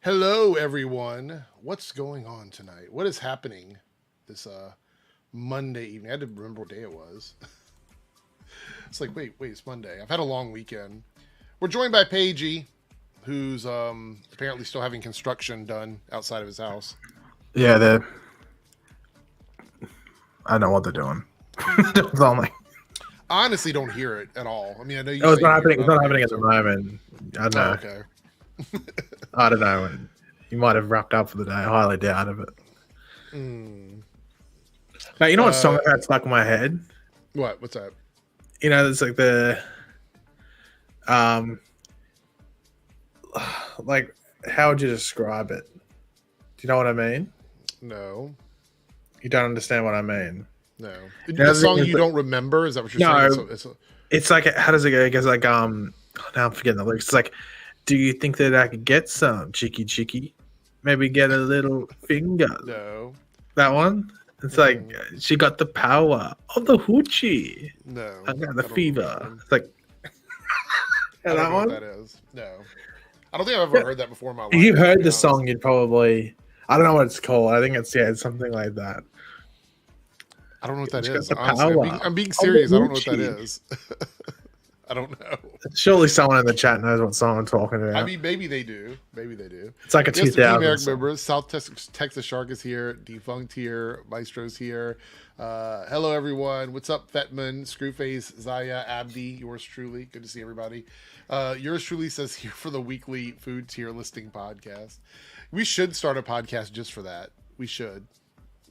Hello, everyone. What's going on tonight? What is happening this Monday evening? I had to remember what day it was. It's like, wait, it's Monday. I've had a long weekend. We're joined by Paigey, who's apparently still having construction done outside of his house. Yeah, I know what they're doing. It's only. I honestly don't hear it at all. I mean, I know you. It's not happening. It's not happening at the moment. I don't know. Oh, okay. I don't know. You might have wrapped up for the day. I highly doubt of it. Now, you know what song I had stuck in my head? What? What's that? You know, it's like the, like, how would you describe it? Do you know what I mean? No. You don't understand what I mean? No. The song you don't remember? Is that what you're saying? It's like, how does it go? It goes like, now I'm forgetting the lyrics. It's like, do you think that I could get some chicky? Maybe get a little finger. No. That one? It's like, she got the power of the hoochie. No. I got the fever. It's like, I don't know one? what that is. No. I don't think I've ever heard that before in my life. If you heard the song, you'd probably, I don't know what it's called. I think it's something like that. I don't know what that is. Honestly. I'm being serious. I don't know what that is. I don't know. Surely someone in the chat knows what song I'm talking about. I mean, maybe they do. It's like a 2000. Members. South Texas Shark is here. Defunct here. Maestro's here. Hello, everyone. What's up, Fetman, Screwface, Zaya, Abdi, yours truly. Good to see everybody. Yours truly says here for the weekly food tier listing podcast. We should start a podcast just for that. We should.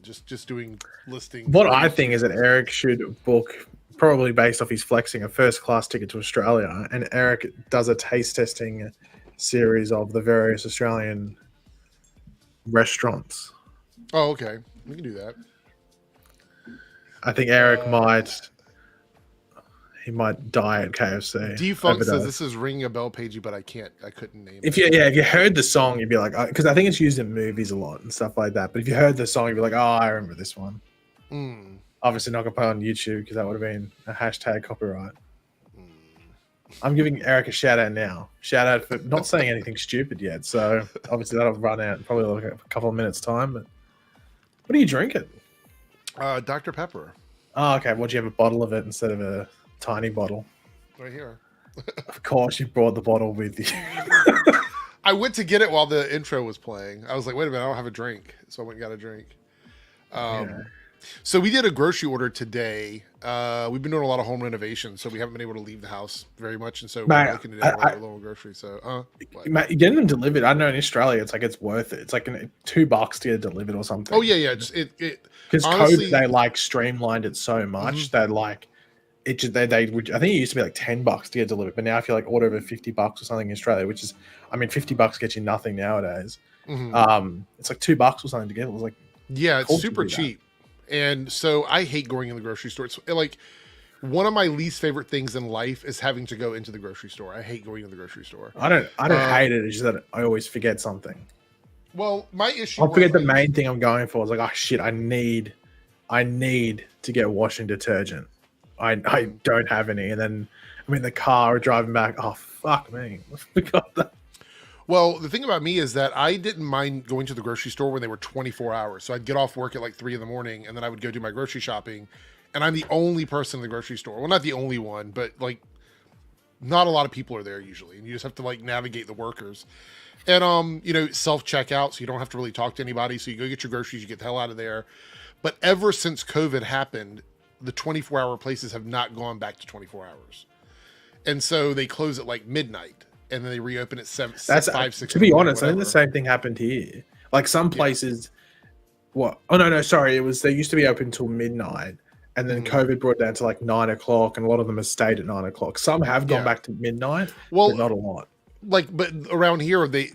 Just doing listing. What I think is that Eric should book, probably based off his flexing, a first class ticket to Australia, and Eric does a taste testing series of the various Australian restaurants. Oh, okay. We can do that. I think Eric might die at KFC. Defunct says this is ringing a bell, Paigey, but I couldn't name it. If you heard the song, you'd be like, because I think it's used in movies a lot and stuff like that. But if you heard the song, you'd be like, oh, I remember this one. Obviously not gonna put it on YouTube because that would have been a hashtag copyright. I'm giving Eric a shout out now. Shout out for not saying anything stupid yet. So obviously that'll run out in probably like a couple of minutes time. But what are you drinking? Dr. Pepper. Oh, okay. Would you have a bottle of it instead of a tiny bottle? Right here. Of course, you brought the bottle with you. I went to get it while the intro was playing. I was like, wait a minute, I don't have a drink. So I went and got a drink. So we did a grocery order today. We've been doing a lot of home renovations, so we haven't been able to leave the house very much. And so we're looking to do a little grocery. So, getting them delivered, I know in Australia, it's worth it. It's like $2 to get it delivered or something. Oh, yeah. Because COVID, they streamlined it so much that I think it used to be like $10 to get delivered, but now if you order over $50 or something in Australia, which is, I mean, $50 gets you nothing nowadays. It's like $2 or something to get. It was like, yeah, it's super cheap. And so I hate going in the grocery store. It's like one of my least favorite things in life is having to go into the grocery store. I hate going to the grocery store. I don't hate it. It's just that I always forget something. Well, my issue. I forget the main thing I'm going for. It's like, oh shit, I need to get washing detergent. I don't have any, and then I'm in the car driving back. Oh fuck me, I forgot that. Well, the thing about me is that I didn't mind going to the grocery store when they were 24 hours. So I'd get off work at like 3 a.m, and then I would go do my grocery shopping. And I'm the only person in the grocery store. Well, not the only one, but not a lot of people are there usually. And you just have to navigate the workers. And, self-checkout, so you don't have to really talk to anybody. So you go get your groceries, you get the hell out of there. But ever since COVID happened, the 24-hour places have not gone back to 24 hours. And so they close at midnight. And then they reopen at 7, 5, 6. To be honest, I think the same thing happened here. Some places, what? Oh no, sorry. It was they used to be open until midnight, and then COVID brought it down to 9 o'clock, and a lot of them have stayed at 9 o'clock. Some have gone back to midnight, but not a lot. But around here, they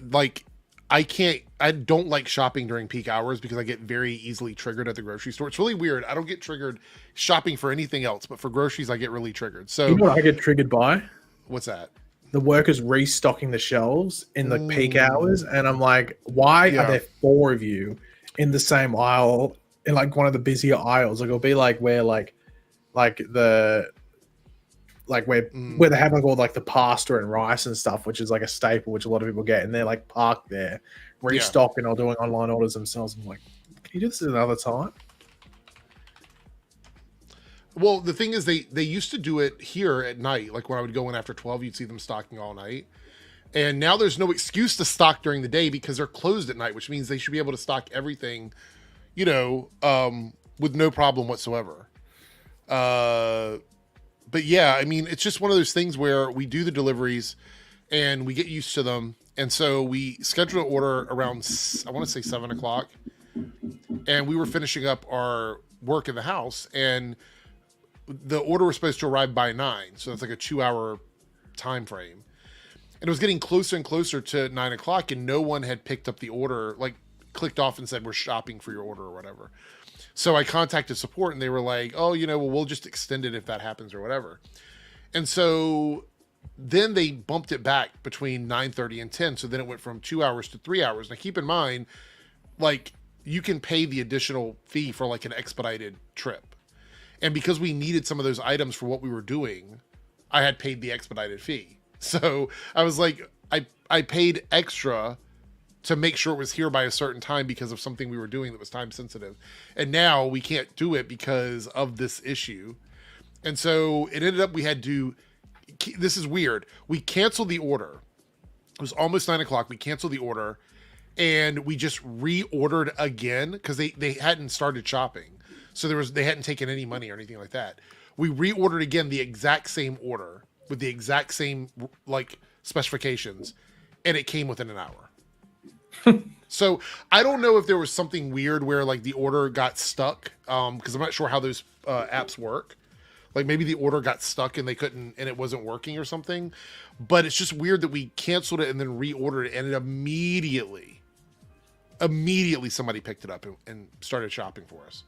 I don't like shopping during peak hours because I get very easily triggered at the grocery store. It's really weird. I don't get triggered shopping for anything else, but for groceries, I get really triggered. So you know what I get triggered by? What's that? The workers restocking the shelves in the peak hours, and I'm like, why are there 4 of you in the same aisle in one of the busier aisles? It'll be where where they have all the pasta and rice and stuff, which is a staple, which a lot of people get, and they're parked there restocking or doing online orders themselves. I'm like, can you do this another time? Well, the thing is, they used to do it here at night. Like when I would go in after 12, you'd see them stocking all night. And now there's no excuse to stock during the day because they're closed at night, which means they should be able to stock everything, with no problem whatsoever. But yeah, I mean, it's just one of those things where we do the deliveries and we get used to them. And so we scheduled an order around, I want to say 7 o'clock. And we were finishing up our work in the house. And the order was supposed to arrive by 9. So it's like a 2-hour time frame. And it was getting closer and closer to 9 o'clock. And no one had picked up the order, like clicked off and said, we're shopping for your order or whatever. So I contacted support and they were like, oh, we'll just extend it if that happens or whatever. And so then they bumped it back between 9:30 and 10. So then it went from 2 hours to 3 hours. Now keep in mind, like you can pay the additional fee for like an expedited trip. And because we needed some of those items for what we were doing, I had paid the expedited fee. So I was like, I paid extra to make sure it was here by a certain time because of something we were doing that was time sensitive. And now we can't do it because of this issue. And so it ended up, we had to, this is weird. We canceled the order. It was almost 9 o'clock. We canceled the order and we just reordered again because they hadn't started shopping. So they hadn't taken any money or anything like that. We reordered again, the exact same order with the exact same like specifications. And it came within an hour. So I don't know if there was something weird where like the order got stuck. Cause I'm not sure how those apps work. Like maybe the order got stuck and they couldn't, and it wasn't working or something, but it's just weird that we canceled it and then reordered it. And it immediately somebody picked it up and started shopping for us.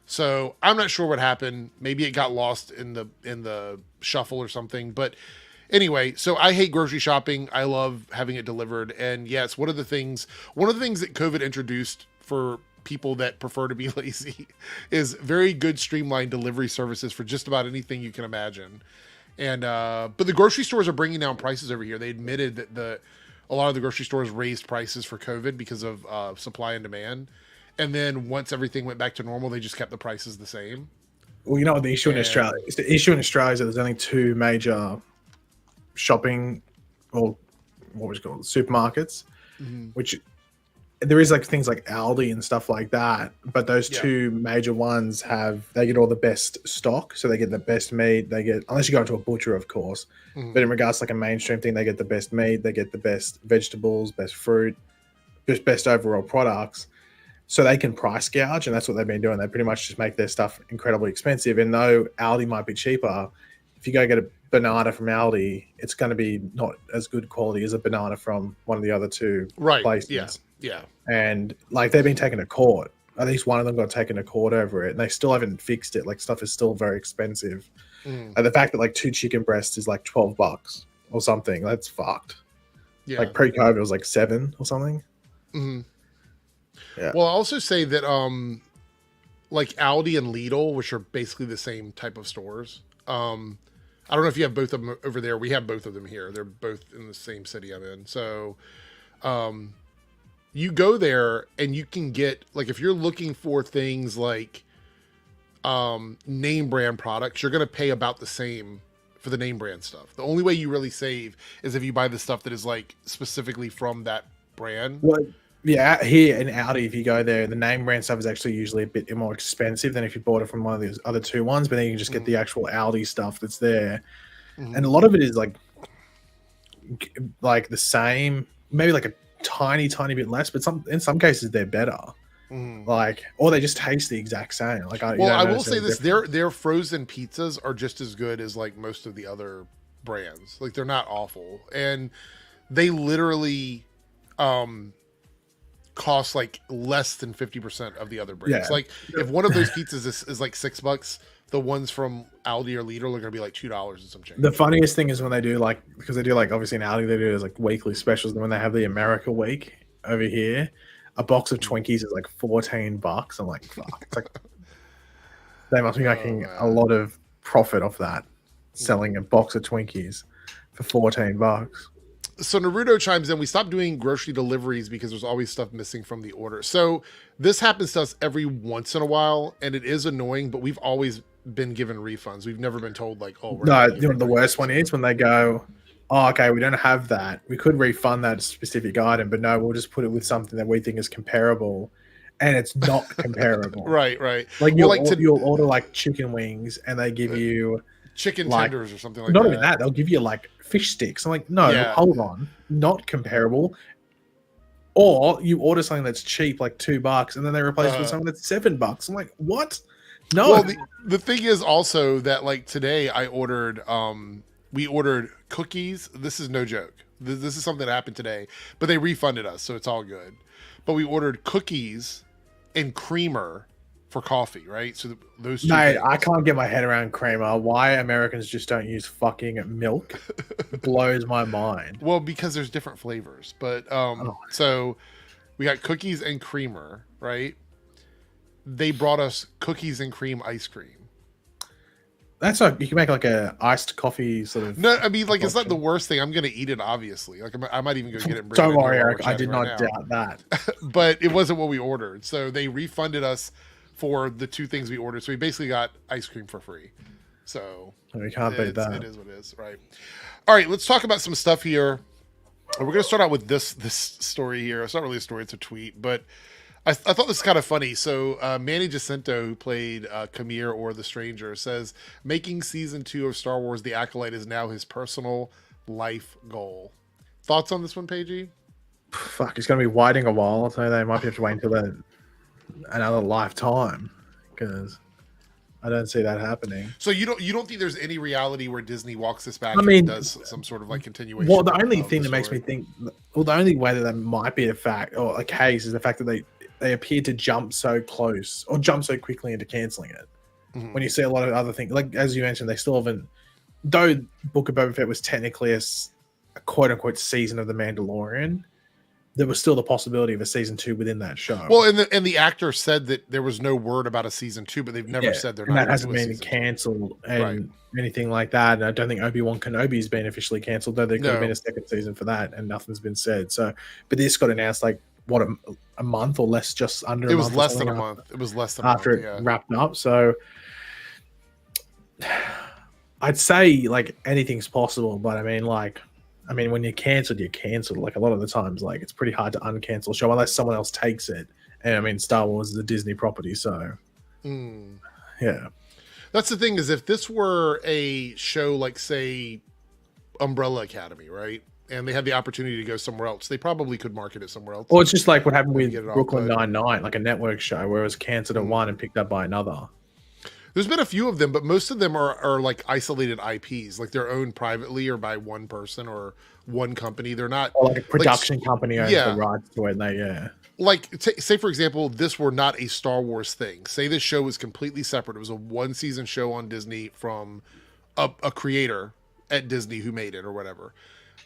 So I'm not sure what happened. Maybe it got lost in the shuffle or something, but anyway, so I hate grocery shopping. I love having it delivered. And yes, one of the things that COVID introduced for people that prefer to be lazy is very good streamlined delivery services for just about anything you can imagine. And, but the grocery stores are bringing down prices over here. They admitted that a lot of the grocery stores raised prices for COVID because of supply and demand. And then once everything went back to normal, they just kept the prices the same. Well, the issue in Australia is that there's only 2 major shopping or what was it called supermarkets, which there is like things like Aldi and stuff like that, but those 2 major ones they get all the best stock, so they get the best meat. They get, unless you go to a butcher, of course, but in regards to like a mainstream thing, they get the best meat, they get the best vegetables, best fruit, just best overall products. So they can price gouge, and that's what they've been doing. They pretty much just make their stuff incredibly expensive. And though Aldi might be cheaper, if you go get a banana from Aldi, it's going to be not as good quality as a banana from one of the other 2 places. Yeah. And like they've been taken to court. At least one of them got taken to court over it, and they still haven't fixed it. Like stuff is still very expensive. And the fact that like 2 chicken breasts is like $12 or something, that's fucked. Yeah. Like pre-COVID it was like 7 or something. Yeah. Well, I'll also say that like Aldi and Lidl, which are basically the same type of stores. I don't know if you have both of them over there. We have both of them here. They're both in the same city I'm in. So you go there and you can get, like, if you're looking for things like name brand products, you're going to pay about the same for the name brand stuff. The only way you really save is if you buy the stuff that is like specifically from that brand. Well, yeah, here in Aldi, if you go there, the name brand stuff is actually usually a bit more expensive than if you bought it from one of these other 2 ones, but then you can just get the actual Aldi stuff that's there. And a lot of it is like the same, maybe like a tiny bit less, but in some cases they're better. Like, or they just taste the exact same. Like, I will say this: their frozen pizzas are just as good as like most of the other brands. Like, they're not awful, and they literally cost like less than 50% of the other brands. Yeah. Like, if one of those pizzas is like $6, the ones from Aldi or Lidl are going to be like $2 and some change. The funniest thing is when they do like, because they do like, obviously in Aldi they do is like weekly specials, and when they have the America week over here, a box of Twinkies is like $14. I'm like, fuck. It's like they must be making a lot of profit off that, selling a box of Twinkies for $14. So Naruto chimes in, we stopped doing grocery deliveries because there's always stuff missing from the order. So this happens to us every once in a while, and it is annoying, but we've always been given refunds. We've never been told like, oh, we're No, not you know, the worst one is when they go, oh, okay, we don't have that. We could refund that specific item, but no, we'll just put it with something that we think is comparable, and it's not comparable. Right. Like Well, you'll order like chicken wings, and they give you chicken like, tenders or something like not that. even that. They'll give you like fish sticks. I'm like, no, Yeah. hold on, not comparable. Or you order something that's cheap, like $2, and then they replace it with something that's $7. I'm like, what? No. Well, the thing is also that like today I ordered, we ordered cookies. This is no joke. This is something that happened today, but they refunded us, so it's all good. But we ordered cookies and creamer for coffee, right? So those two Mate, things. I can't get my head around creamer. Why Americans just don't use fucking milk blows my mind. Well, because there's different flavors. But so we got cookies and creamer, right? They brought us cookies and cream ice cream. That's like, you can make like a iced coffee sort of. No, I mean, like, it's not the worst thing. I'm gonna eat it, obviously. Like, I might even go get it. And bring Don't it worry, in Eric. I did not doubt that. But it wasn't what we ordered, so they refunded us for the two things we ordered. So we basically got ice cream for free. So We can't beat that. It is what it is, right? All right, let's talk about some stuff here. We're gonna start out with this story here. It's not really a story; it's a tweet, but I thought this was kind of funny. So Manny Jacinto, who played Kamir or the Stranger, says making season 2 of Star Wars: The Acolyte is now his personal life goal. Thoughts on this one, Paigey? Fuck, it's going to be waiting a while, so they might have to wait until another lifetime, because I don't see that happening. So you don't think there's any reality where Disney walks this back and does some sort of like continuation? Well, the only thing that makes me think, well, the only way that might be a fact or a case is the fact that they appear to jump so close or jump so quickly into canceling it. Mm-hmm. When you see a lot of other things, like as you mentioned, they still haven't. Though Book of Boba Fett was technically a quote unquote season of The Mandalorian, there was still the possibility of a season 2 within that show. Well, and the actor said that there was no word about a season 2, but they've never said they're not. That hasn't been cancelled and anything like that. And I don't think Obi-Wan Kenobi's been officially cancelled, though there could have been a second season for that, and nothing's been said. So, but this got announced like what a month or less, just under. It was less than a month. It was less than after it wrapped up. So, I'd say like anything's possible, but I mean, when you're cancelled, you're cancelled. Like a lot of the times, like it's pretty hard to uncancel a show unless someone else takes it. And I mean, Star Wars is a Disney property, so yeah. That's the thing, is if this were a show like, say, Umbrella Academy, right? And they had the opportunity to go somewhere else, they probably could market it somewhere else. Or it's just like what happened with Brooklyn Nine-Nine, like a network show where it was cancelled at one and picked up by another. There's been a few of them, but most of them are like isolated IPs, like they're owned privately or by one person or one company. They're not, or like a production company owns the rights to it. And like say for example, this were not a Star Wars thing. Say this show was completely separate. It was a 1-season show on Disney from a creator at Disney who made it or whatever.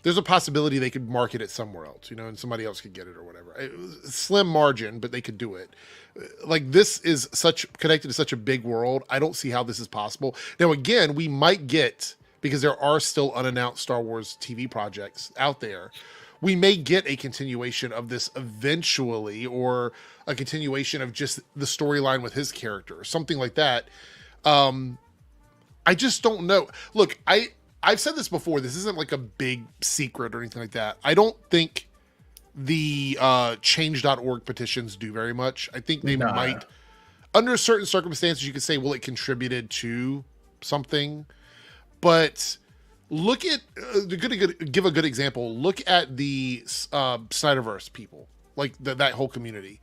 There's a possibility they could market it somewhere else, and somebody else could get it or whatever. Slim margin, but they could do it. Like, this is connected to such a big world. I don't see how this is possible. Now, again, we might get, because there are still unannounced Star Wars TV projects out there, we may get a continuation of this eventually, or a continuation of just the storyline with his character or something like that. I just don't know. Look, I've said this before. This isn't like a big secret or anything like that. I don't think the change.org petitions do very much. I think they might, under certain circumstances, you could say, well, it contributed to something. But look at, give a good example. Look at the Snyderverse people, like that whole community.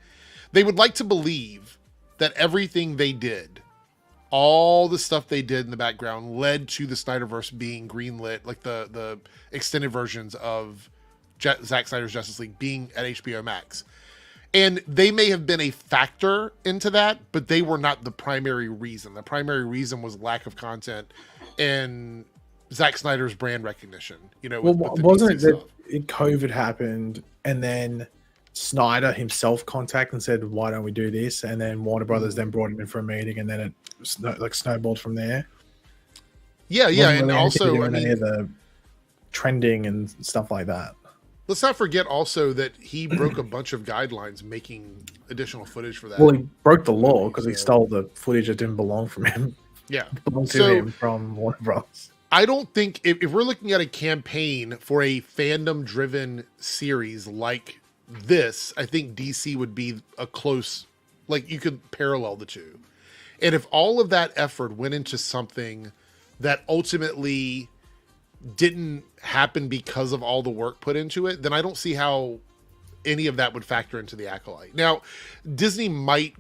They would like to believe that everything they did, all the stuff they did in the background, led to the Snyderverse being greenlit, like the extended versions of Zack Snyder's Justice League being at HBO Max. And they may have been a factor into that, but they were not the primary reason. The primary reason was lack of content and Zack Snyder's brand recognition. Wasn't it that COVID happened and then Snyder himself contacted and said, why don't we do this? And then Warner Brothers then brought him in for a meeting, and then it snowballed from there. Yeah. And also, the trending and stuff like that. Let's not forget also that he broke a bunch of guidelines making additional footage for that. Well, he broke the law because he stole the footage that didn't belong from him. Yeah. Belonged to him from Warner Bros. I don't think if we're looking at a campaign for a fandom driven series like this, I think DC would be a close, like you could parallel the two. And if all of that effort went into something that ultimately didn't happen because of all the work put into it, then I don't see how any of that would factor into the Acolyte. Now, Disney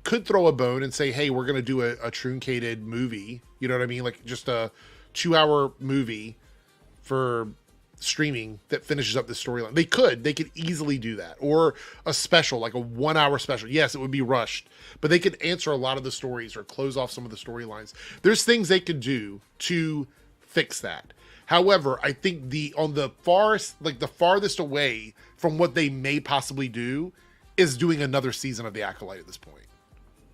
could throw a bone and say, hey, we're going to do a truncated movie. You know what I mean? Like just a 2-hour movie for streaming that finishes up the storyline. They could easily do that. Or a special, like a 1-hour special. Yes, it would be rushed, but they could answer a lot of the stories or close off some of the storylines. There's things they could do to fix that. However, I think the farthest away from what they may possibly do is doing another season of the Acolyte at this point.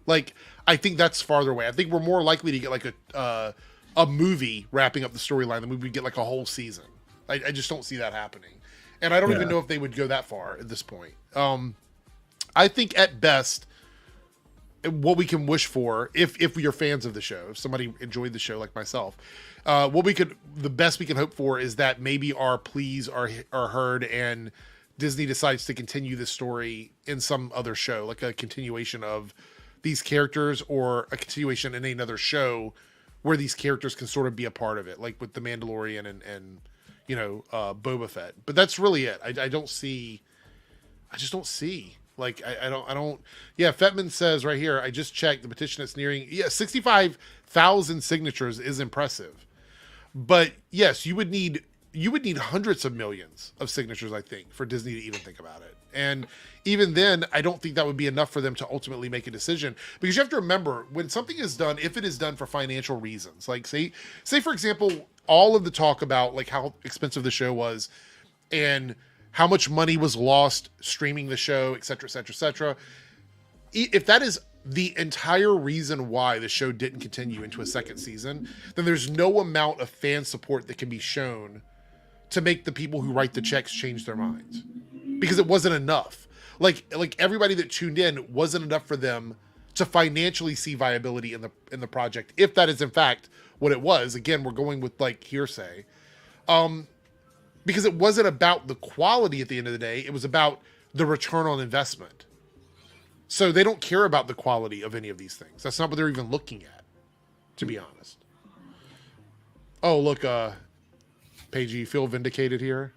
Like, I think that's farther away. I think we're more likely to get like a movie wrapping up the storyline than we would get like a whole season. I just don't see that happening. And I don't even know if they would go that far at this point. I think at best, what we can wish for, if you're fans of the show, if somebody enjoyed the show like myself, the best we can hope for is that maybe our pleas are heard and Disney decides to continue this story in some other show, like a continuation of these characters or a continuation in another show where these characters can sort of be a part of it, like with the Mandalorian and Boba Fett. But that's really it. I just don't see. Like, I don't. Yeah, Fetman says right here, I just checked the petition that's nearing. Yeah, 65,000 signatures is impressive. But yes, you would need hundreds of millions of signatures, I think, for Disney to even think about it. And even then, I don't think that would be enough for them to ultimately make a decision. Because you have to remember, when something is done, if it is done for financial reasons, like say for example, all of the talk about like how expensive the show was and how much money was lost streaming the show, et cetera, et cetera, et cetera. If that is the entire reason why the show didn't continue into a second season, then there's no amount of fan support that can be shown to make the people who write the checks change their minds, because it wasn't enough. Like everybody that tuned in wasn't enough for them to financially see viability in the project, if that is in fact what it was. Again, we're going with like hearsay, because it wasn't about the quality at the end of the day. It was about the return on investment. So they don't care about the quality of any of these things. That's not what they're even looking at, to be honest. Oh, look, Paige, you feel vindicated here?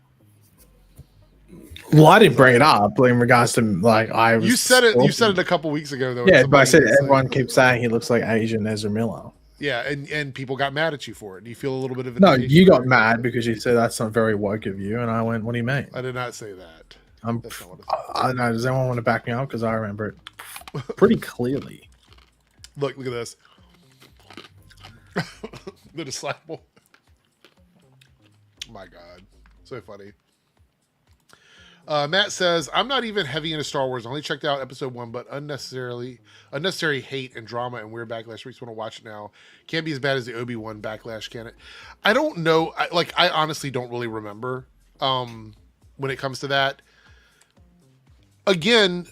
Well, I didn't bring it up in regards to like You said it a couple weeks ago though. Yeah, but I said everyone keeps saying he looks like Asian Ezra Miller. Yeah, and people got mad at you for it. Do you feel a little bit of no? You got mad because you said that's not very woke of you, and I went, "What do you mean?" I did not say that. I don't know. Does anyone want to back me up? Because I remember it pretty clearly. Look at this. The disciple. My God, so funny. Matt says, I'm not even heavy into Star Wars. I only checked out episode 1, but unnecessary hate and drama and weird backlash makes me want to watch it now. Can't be as bad as the Obi-Wan backlash, can it? I don't know. I honestly don't really remember when it comes to that. Again,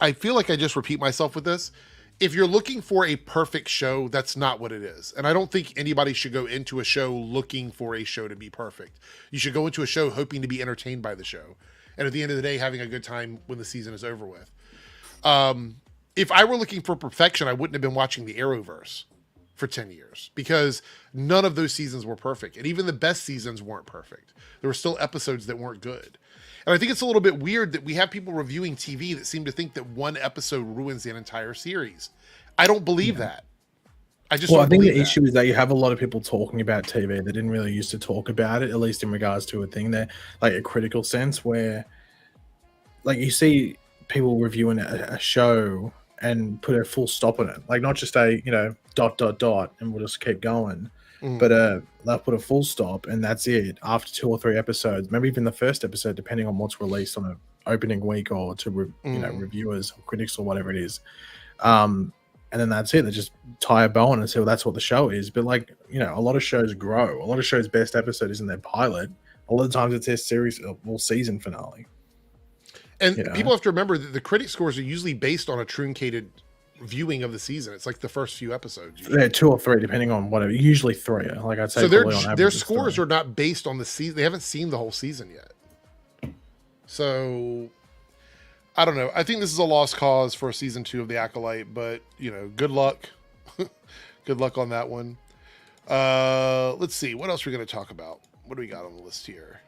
I feel like I just repeat myself with this. If you're looking for a perfect show, that's not what it is. And I don't think anybody should go into a show looking for a show to be perfect. You should go into a show hoping to be entertained by the show. And at the end of the day, having a good time when the season is over with. If I were looking for perfection, I wouldn't have been watching the Arrowverse for 10 years, because none of those seasons were perfect. And even the best seasons weren't perfect. There were still episodes that weren't good. And I think it's a little bit weird that we have people reviewing TV that seem to think that one episode ruins an entire series. I don't believe that. I think the issue is that you have a lot of people talking about TV that didn't really used to talk about it, at least in regards to a thing there, like a critical sense, where like you see people reviewing a show and put a full stop on it, like not just a dot and we'll just keep going. But they'll put a full stop and that's it after 2 or 3 episodes, maybe even the first episode, depending on what's released on an opening week or to reviewers or critics or whatever it is. And then that's it. They just tie a bow on and say, well, that's what the show is. But a lot of shows grow. A lot of shows' best episode isn't their pilot A lot of times it's their series or season finale. And people have to remember that the critic scores are usually based on a truncated viewing of the season. It's like the first few episodes. Usually. They're 2 or 3, depending on whatever. Usually 3. Like I'd say. So their scores are not based on the season. They haven't seen the whole season yet. So I don't know. I think this is a lost cause for season 2 of the Acolyte, but good luck. Good luck on that one. Let's see. What else are we going to talk about? What do we got on the list here?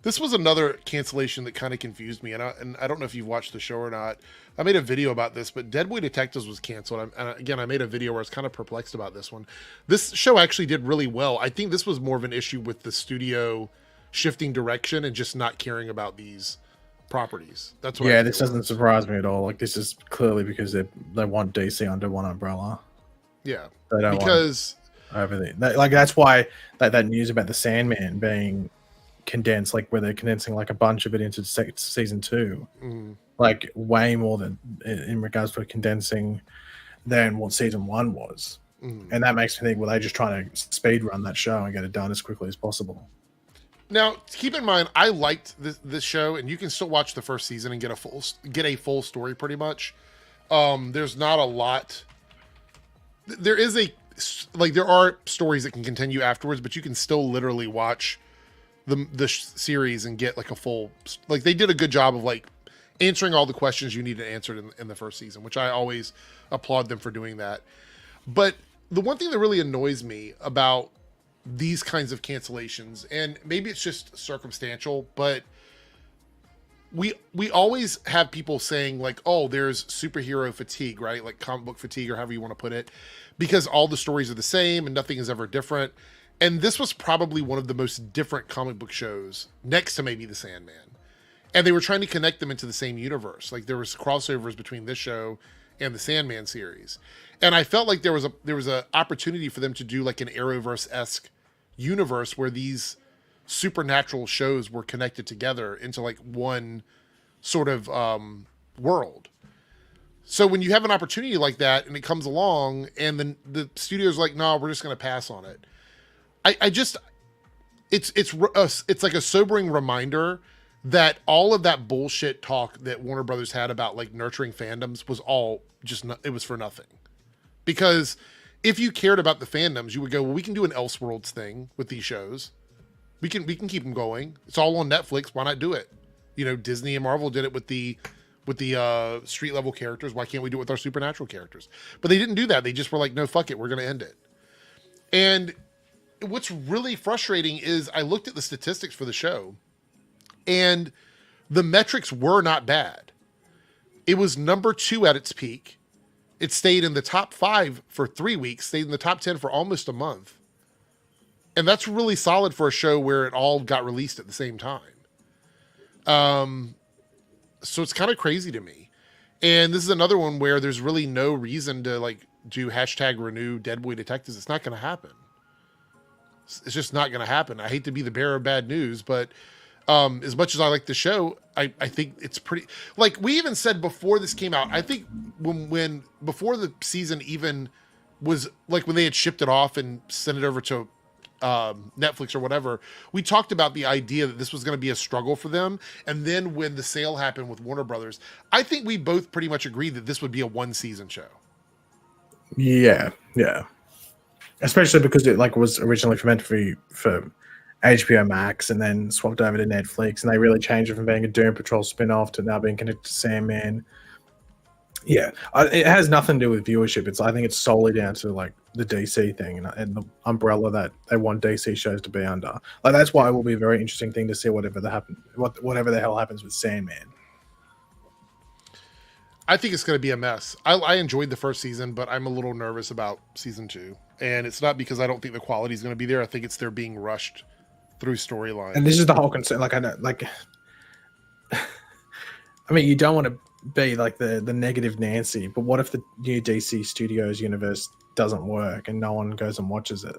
This was another cancellation that kind of confused me, and I don't know if you've watched the show or not. I made a video about this, but Dead Boy Detectives was canceled. Again, I made a video where I was kind of perplexed about this one. This show actually did really well. I think this was more of an issue with the studio shifting direction and just not caring about these properties. That's what. Yeah, this doesn't surprise me at all. Like, this is clearly because they want DC under one umbrella. Yeah, they don't because want everything. That's why that news about the Sandman being condensed, like where they're condensing like a bunch of it into season 2, like way more than in regards to condensing than what season 1 was. And that makes me think, well, they're just trying to speed run that show and get it done as quickly as possible. Now, keep in mind, I liked this show, and you can still watch the first season and get a full story pretty much. There's not a lot. There are stories that can continue afterwards, but you can still literally watch the series and get like a full, like they did a good job of like answering all the questions you needed answered in the first season, which I always applaud them for doing that. But the one thing that really annoys me about these kinds of cancellations, and maybe it's just circumstantial, but we always have people saying like, oh, there's superhero fatigue, right? Like comic book fatigue, or however you want to put it, because all the stories are the same and nothing is ever different. And this was probably one of the most different comic book shows, next to maybe The Sandman. And they were trying to connect them into the same universe. Like there was crossovers between this show and the Sandman series. And I felt like there was a opportunity for them to do like an Arrowverse-esque universe where these supernatural shows were connected together into like one sort of world. So when you have an opportunity like that and it comes along and then the studio's like, no, we're just going to pass on it. It's like a sobering reminder that all of that bullshit talk that Warner Brothers had about like nurturing fandoms was all just, it was for nothing. Because if you cared about the fandoms, you would go, well, we can do an Elseworlds thing with these shows. We can keep them going. It's all on Netflix. Why not do it? Disney and Marvel did it with the street level characters. Why can't we do it with our supernatural characters? But they didn't do that. They just were like, no, fuck it. We're going to end it. And what's really frustrating is I looked at the statistics for the show and the metrics were not bad. It was number 2 at its peak. It stayed in the top 5 for 3 weeks, stayed in the top 10 for almost a month. And that's really solid for a show where it all got released at the same time. So it's kind of crazy to me. And this is another one where there's really no reason to like do #renew Dead Boy Detectives. It's not going to happen. It's just not going to happen. I hate to be the bearer of bad news, but as much as I like the show, I think it's pretty, like we even said before this came out, I think when before the season even was like when they had shipped it off and sent it over to Netflix or whatever, we talked about the idea that this was going to be a struggle for them. And then when the sale happened with Warner Brothers, I think we both pretty much agreed that this would be a 1-season show. Yeah. Especially because it like was originally meant for HBO Max and then swapped over to Netflix, and they really changed it from being a Doom Patrol spin-off to now being connected to Sandman. Yeah, it has nothing to do with viewership. I think it's solely down to like the DC thing and the umbrella that they want DC shows to be under. Like that's why it will be a very interesting thing to see whatever the hell happens with Sandman. I think it's going to be a mess. I enjoyed the first season, but I'm a little nervous about season 2. And it's not because I don't think the quality is going to be there. I think it's they're being rushed through storyline. And this is the whole concern. Like I know, like, I mean, you don't want to be like the negative Nancy, but what if the new DC Studios universe doesn't work and no one goes and watches it?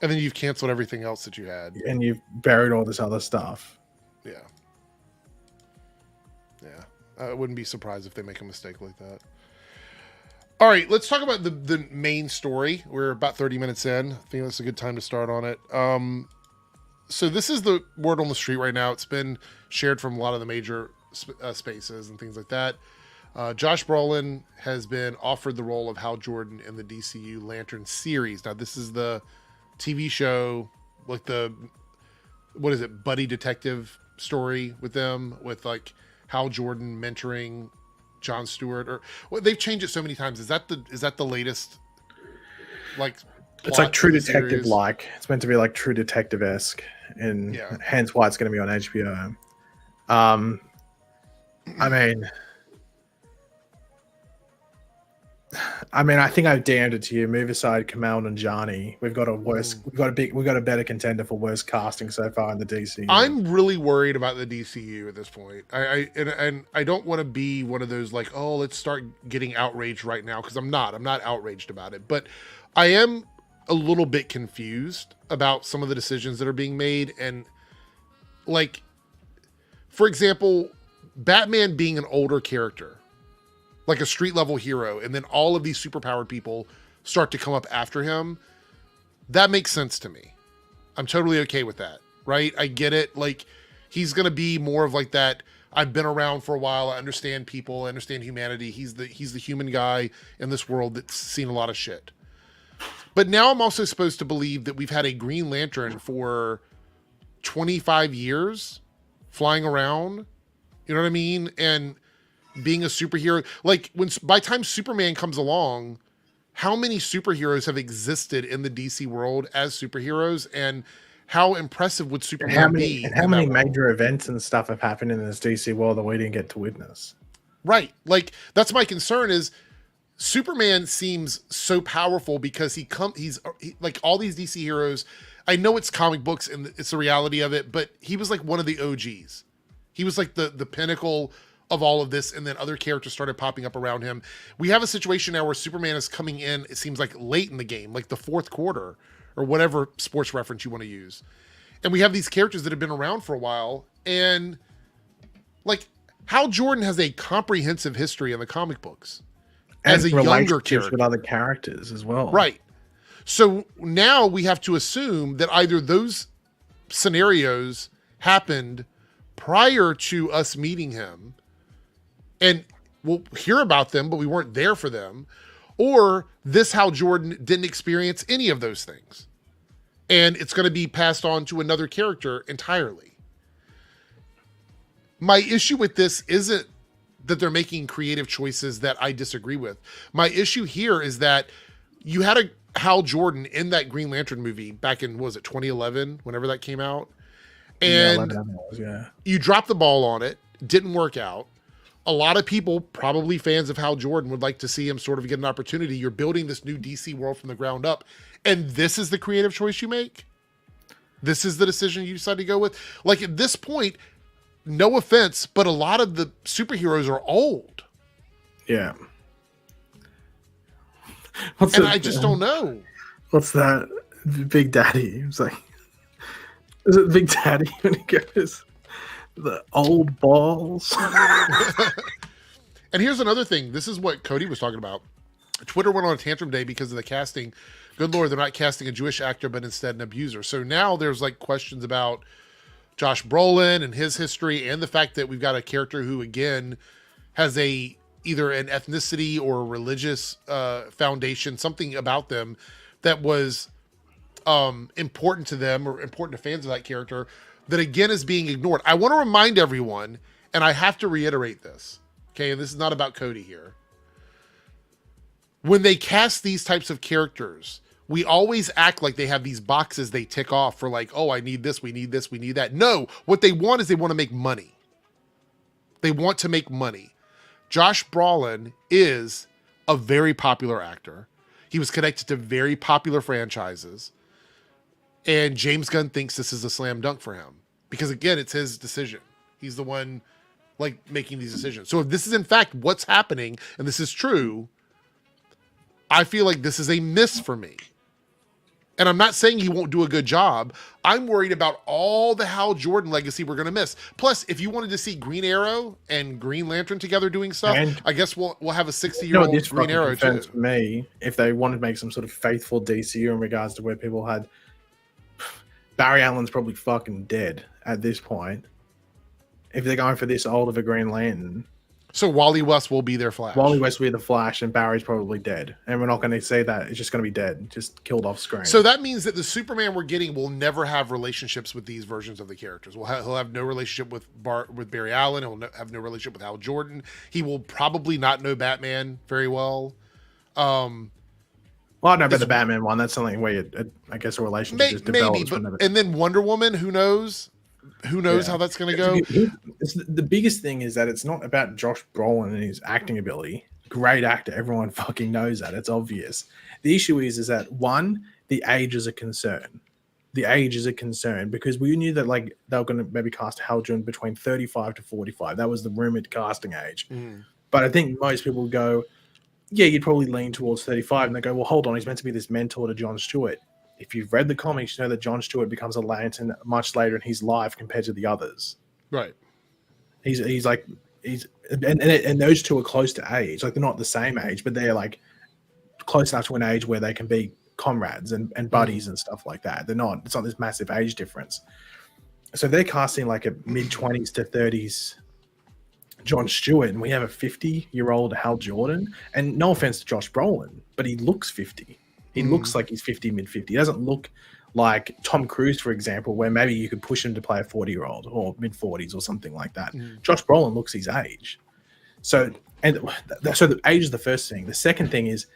And then you've canceled everything else that you had. And you've buried all this other stuff. Yeah. I wouldn't be surprised if they make a mistake like that. All right, let's talk about the main story. We're about 30 minutes in. I think that's a good time to start on it. So this is the word on the street right now. It's been shared from a lot of the major spaces and things like that. Josh Brolin has been offered the role of Hal Jordan in the DCU Lantern series. Now, this is the TV show, like the, what is it, buddy detective story with them, with like Hal Jordan mentoring Jon Stewart, or well, they've changed it so many times. Is that the latest? Like, it's like True Detective, like it's meant to be like True Detective esque, and hence why it's going to be on HBO. I mean, I think I've damned it to you. Move aside Kamal Nanjiani. We've got a better contender for worst casting so far in the DCU. I'm really worried about the DCU at this point. I don't want to be one of those like, oh, let's start getting outraged right now, because I'm not outraged about it, but I am a little bit confused about some of the decisions that are being made. And like, for example, Batman being an older character, like a street level hero, and then all of these superpowered people start to come up after him. That makes sense to me. I'm totally okay with that, right? I get it. Like, he's going to be more of like that. I've been around for a while. I understand people. I understand humanity. He's the human guy in this world that's seen a lot of shit. But now I'm also supposed to believe that we've had a Green Lantern for 25 years flying around. You know what I mean? And being a superhero, like by the time Superman comes along, how many superheroes have existed in the DC world as superheroes, and how impressive would Superman be? And how many major events and stuff have happened in this DC world that we didn't get to witness? Right. Like, that's my concern, is Superman seems so powerful because he's like all these DC heroes. I know it's comic books and it's the reality of it, but he was like one of the OGs. He was like the pinnacle of all of this, and then other characters started popping up around him. We have a situation now where Superman is coming in, it seems like late in the game, like the fourth quarter, or whatever sports reference you want to use. And we have these characters that have been around for a while, and like Hal Jordan has a comprehensive history in the comic books as a younger character with other characters as well. Right. So now we have to assume that either those scenarios happened prior to us meeting him, and we'll hear about them, but we weren't there for them, or this Hal Jordan didn't experience any of those things, and it's going to be passed on to another character entirely. My issue with this isn't that they're making creative choices that I disagree with. My issue here is that you had a Hal Jordan in that Green Lantern movie back in, what was it, 2011, whenever that came out, and you dropped the ball on it, didn't work out. A lot of people, probably fans of Hal Jordan, would like to see him sort of get an opportunity. You're building this new DC world from the ground up, and this is the creative choice you make? This is the decision you decide to go with? Like, at this point, no offense, but a lot of the superheroes are old. Yeah. I just don't know. What's that? Big Daddy. It's like, is it Big Daddy when he goes, the old balls? And here's another thing. This is what Cody was talking about. Twitter went on a tantrum day because of the casting. Good Lord, they're not casting a Jewish actor, but instead an abuser. So now there's like questions about Josh Brolin and his history, and the fact that we've got a character who, again, has either an ethnicity or a religious foundation, something about them that was important to them or important to fans of that character, that again is being ignored. I want to remind everyone, and I have to reiterate this, okay, and this is not about Cody here. When they cast these types of characters, we always act like they have these boxes they tick off for like, oh, I need this, we need this, we need that. No, what they want is they want to make money. They want to make money. Josh Brolin is a very popular actor. He was connected to very popular franchises. And James Gunn thinks this is a slam dunk for him. Because again, it's his decision. He's the one like making these decisions. So if this is in fact what's happening, and this is true, I feel like this is a miss for me. And I'm not saying he won't do a good job. I'm worried about all the Hal Jordan legacy we're going to miss. Plus, if you wanted to see Green Arrow and Green Lantern together doing stuff, and I guess we'll have a 60-year-old Green Arrow too. For me, if they wanted to make some sort of faithful DCU in regards to where people had Barry Allen's probably fucking dead at this point. If they're going for this old of a Green Lantern. So Wally West will be their Flash. Wally West will be the Flash, and Barry's probably dead. And we're not going to say that. It's just going to be dead, just killed off screen. So that means that the Superman we're getting will never have relationships with these versions of the characters. He'll have no relationship with Barry Allen. He'll have no relationship with Hal Jordan. He will probably not know Batman very well. Well, I don't know about the Batman one. That's something where I guess a relationship just develops. Maybe, and then Wonder Woman, who knows? Who knows how that's going to go? The biggest thing is that it's not about Josh Brolin and his acting ability. Great actor. Everyone fucking knows that. It's obvious. The issue is that, one, the age is a concern. The age is a concern because we knew that like they were going to maybe cast Hal Jordan between 35 to 45. That was the rumored casting age. But I think most people go, yeah, you'd probably lean towards 35. And they go, well, hold on. He's meant to be this mentor to Jon Stewart. If you've read the comics, you know that Jon Stewart becomes a Lantern much later in his life compared to the others. Right. He's and those two are close to age. Like they're not the same age, but they're like close enough to an age where they can be comrades and buddies and stuff like that. It's not this massive age difference. So they're casting like a mid-20s to 30s Jon Stewart, and we have a 50-year-old Hal Jordan. And no offense to Josh Brolin, but he looks 50. He looks like he's 50, mid-50. He doesn't look like Tom Cruise, for example, where maybe you could push him to play a 40-year-old or mid-40s or something like that. Josh Brolin looks his age. So the age is the first thing. The second thing is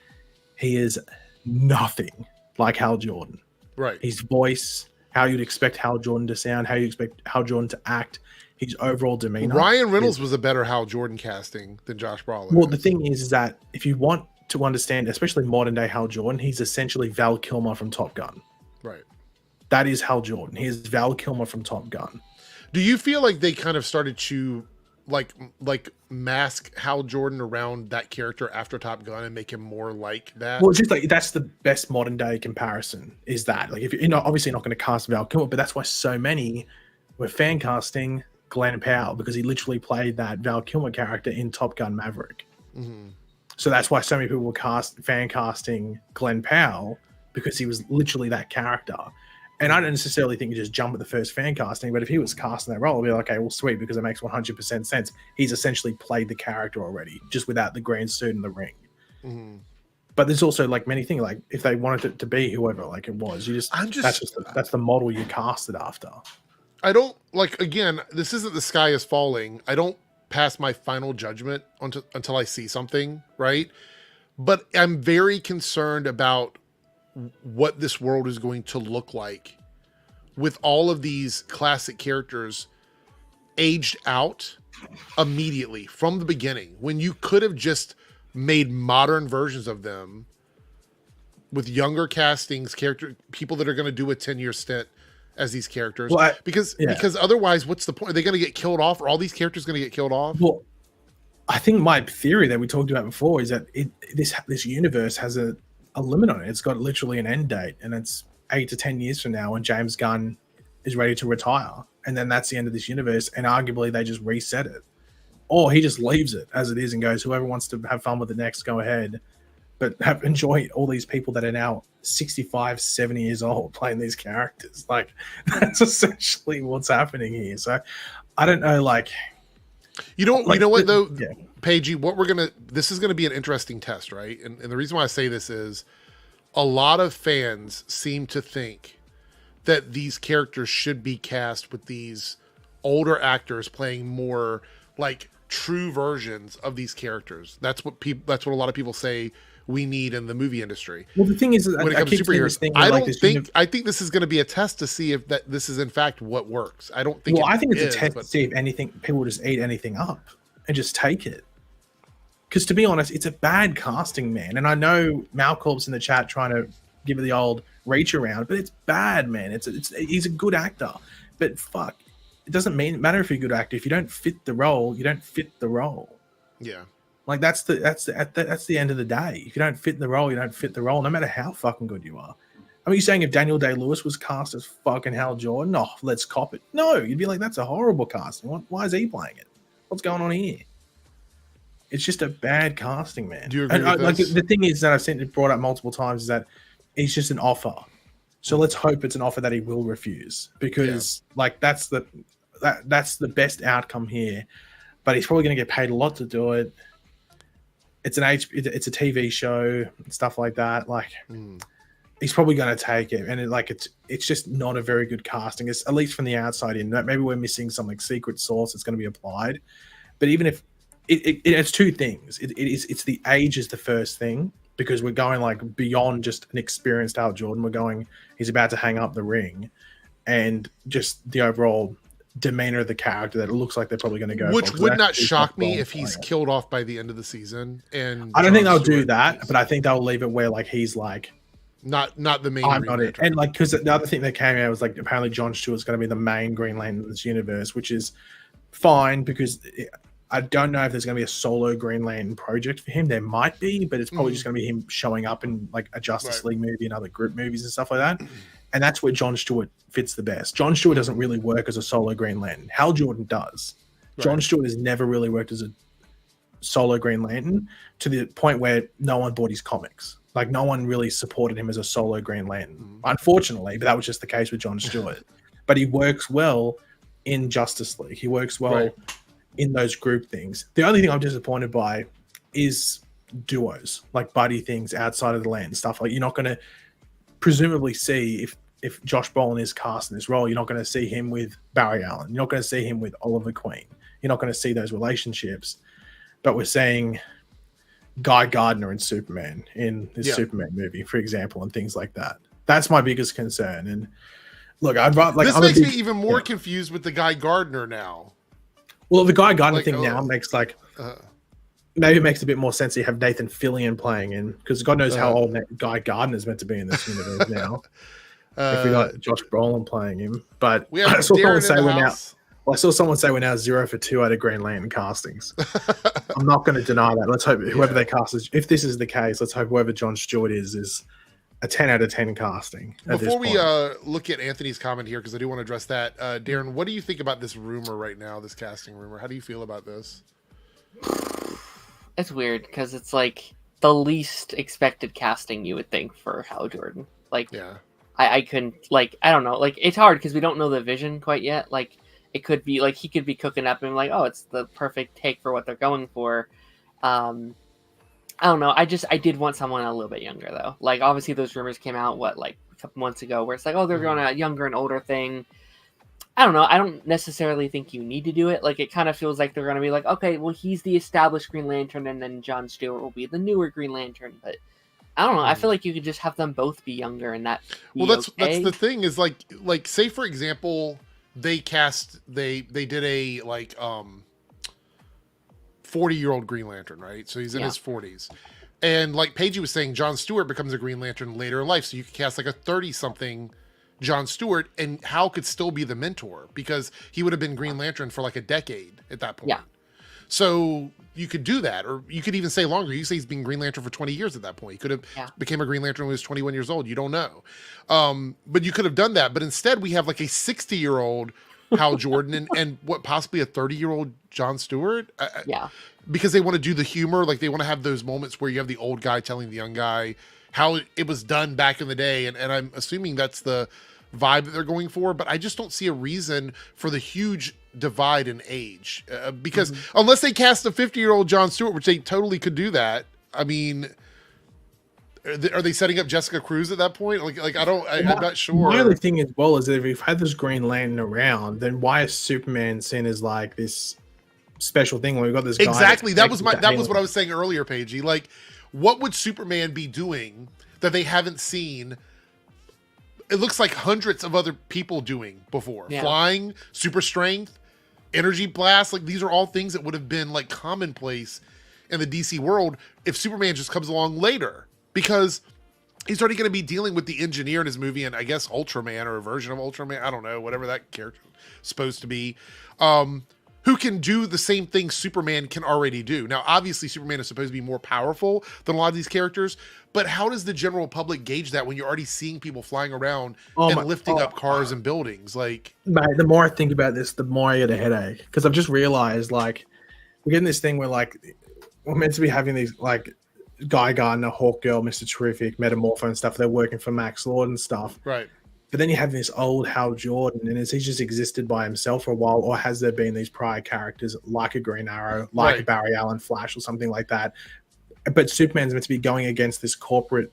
he is nothing like Hal Jordan. Right. His voice, how you'd expect Hal Jordan to sound, how you expect Hal Jordan to act, his overall demeanor. Ryan Reynolds was a better Hal Jordan casting than Josh Brolin. Well, the thing is that if you want to understand, especially modern day Hal Jordan, he's essentially Val Kilmer from Top Gun. Right. That is Hal Jordan. He is Val Kilmer from Top Gun. Do you feel like they kind of started to like mask Hal Jordan around that character after Top Gun and make him more like that? Well, it's just like that's the best modern day comparison. Is that like if you're obviously not going to cast Val Kilmer, but that's why so many were fan casting Glenn Powell because he literally played that Val Kilmer character in Top Gun Maverick. So that's why so many people were fan casting Glenn Powell because he was literally that character. And I don't necessarily think you just jump at the first fan casting, but if he was casting that role, I'd be like, okay, well, sweet, because it makes 100% sense. He's essentially played the character already, just without the green suit and the ring. But there's also like many things, like if they wanted it to be whoever, like it was, that's the model you cast it after. I don't like, again, this isn't The Sky Is Falling. I don't pass my final judgment until I see something, right? But I'm very concerned about what this world is going to look like with all of these classic characters aged out immediately from the beginning, when you could have just made modern versions of them with younger castings, people that are going to do a 10-year stint as these characters. Well, because otherwise, what's the point? Are they going to get killed off? Are all these characters going to get killed off? Well, I think my theory that we talked about before is that this universe has a limit on it. It's got literally an end date, and it's 8 to 10 years from now when James Gunn is ready to retire, and then that's the end of this universe. And arguably, they just reset it, or he just leaves it as it is and goes, "Whoever wants to have fun with it next, go ahead." But enjoy all these people that are now 65, 70 years old playing these characters. Like that's essentially what's happening here. So I don't know, you know what though, Paigey, this is gonna be an interesting test, right? And the reason why I say this is a lot of fans seem to think that these characters should be cast with these older actors playing more like true versions of these characters. That's what a lot of people say we need in the movie industry. Well, the thing is, when it comes to superheroes, I think this is going to be a test to see if this is in fact what works. I don't think. Well, I think it's a test to see if people just eat anything up and just take it. Because to be honest, it's a bad casting, man. And I know Malcolm's in the chat trying to give it the old reach around, but it's bad, man. He's a good actor, but fuck, it doesn't matter if you're a good actor. If you don't fit the role, you don't fit the role. Yeah. Like that's the end of the day. If you don't fit the role, you don't fit the role, no matter how fucking good you are. I mean, you're saying if Daniel Day-Lewis was cast as fucking Hal Jordan, let's cop it. No, you'd be like, that's a horrible casting. Why is he playing it? What's going on here? It's just a bad casting, man. Do you agree with this? The thing is that I've seen it brought up multiple times is that it's just an offer. So let's hope it's an offer that he will refuse, because like that's the best outcome here. But he's probably going to get paid a lot to do it. It's it's a TV show and stuff like that. Like he's probably going to take it, and it's just not a very good casting. It's at least from the outside in. Maybe we're missing some like secret sauce that's going to be applied. But even if it's two things, it's the age is the first thing, because we're going like beyond just an experienced Hal Jordan. We're going, he's about to hang up the ring, and just the overall demeanor of the character that it looks like they're probably going to go. Which would not shock me if he's killed off by the end of the season. And I don't think they'll do that, but I think they'll leave it where like he's like not the main. I'm not it, and like because the other thing that came out was like apparently Jon Stewart's going to be the main Green Lantern in this universe, which is fine because. I don't know if there's going to be a solo Green Lantern project for him. There might be, but it's probably just going to be him showing up in like a Justice League movie and other group movies and stuff like that. And that's where Jon Stewart fits the best. Jon Stewart doesn't really work as a solo Green Lantern. Hal Jordan does. Jon Stewart has never really worked as a solo Green Lantern, to the point where no one bought his comics. Like no one really supported him as a solo Green Lantern, unfortunately. But that was just the case with Jon Stewart. But he works well in Justice League. He works well in those group things. The only thing I'm disappointed by is duos, like buddy things outside of the land stuff. Like you're not going to presumably see if Josh Brolin is cast in this role, you're not going to see him with Barry Allen. You're not going to see him with Oliver Queen. You're not going to see those relationships. But we're seeing Guy Gardner and Superman in this Superman movie, for example, and things like that. That's my biggest concern. And look, I'd rather like this makes me even more confused with the Guy Gardner now. Well, the Guy Gardner thing now makes like maybe it makes a bit more sense. You have Nathan Fillion playing in, because God knows how old Guy Gardner is meant to be in this universe now. If we got Josh Brolin playing him, but I saw someone say we're now 0 for 2 out of Green Lantern castings. I'm not going to deny that. Let's hope whoever they cast is. If this is the case, let's hope whoever Jon Stewart is a 10 out of 10 casting. Before we look at Anthony's comment here, because I do want to address that, Darren, what do you think about this rumor right now, this casting rumor? How do you feel about this? It's weird, because it's like the least expected casting you would think for Hal Jordan. Like, I couldn't, like, I don't know. Like, it's hard because we don't know the vision quite yet. Like, it could be, like, he could be cooking up and like, oh, it's the perfect take for what they're going for. I don't know. I did want someone a little bit younger, though. Like, obviously, those rumors came out, like, a couple months ago, where it's like, oh, they're going a younger and older thing. I don't know. I don't necessarily think you need to do it. Like, it kind of feels like they're going to be like, okay, well, he's the established Green Lantern, and then Jon Stewart will be the newer Green Lantern. But I don't know. I feel like you could just have them both be younger, and that. That's the thing is like say for example, they did a like 40-year-old Green Lantern, right? So he's in his 40s. And like Paige was saying, Jon Stewart becomes a Green Lantern later in life. So you could cast like a 30-something Jon Stewart, and Hal could still be the mentor because he would have been Green Lantern for like a decade at that point. Yeah. So you could do that, or you could even say longer. You could say he's been Green Lantern for 20 years at that point. He could have became a Green Lantern when he was 21 years old. You don't know. But you could have done that. But instead we have like a 60-year-old Hal Jordan and what, possibly a 30-year-old Jon Stewart? Because they want to do the humor. Like they want to have those moments where you have the old guy telling the young guy how it was done back in the day. And I'm assuming that's the vibe that they're going for. But I just don't see a reason for the huge divide in age. Because unless they cast a 50-year-old Jon Stewart, which they totally could do that. I mean, are they setting up Jessica Cruz at that point? Like I'm not sure. My other thing as well is that if we've had this Green Lantern around, then why is Superman seen as like this special thing when we've got this guy? Exactly. That was what I was saying earlier, Paigey. Like, what would Superman be doing that they haven't seen? It looks like hundreds of other people doing before. Flying, super strength, energy blast. Like these are all things that would have been like commonplace in the DC world if Superman just comes along later. Because he's already going to be dealing with the engineer in his movie, and I guess Ultraman or a version of Ultraman, I don't know, whatever that character is supposed to be, who can do the same thing Superman can already do. Now, obviously, Superman is supposed to be more powerful than a lot of these characters, but how does the general public gauge that when you're already seeing people flying around and lifting up cars and buildings? Like, mate, the more I think about this, the more I get a headache. Because I've just realized, like, we're getting this thing where, like, we're meant to be having these, like, Guy Gardner, Hawkgirl, Mr. Terrific, Metamorpho and stuff. They're working for Max Lord and stuff. Right. But then you have this old Hal Jordan, and has he just existed by himself for a while, or has there been these prior characters like a Green Arrow, like a Barry Allen Flash, or something like that? But Superman's meant to be going against this corporate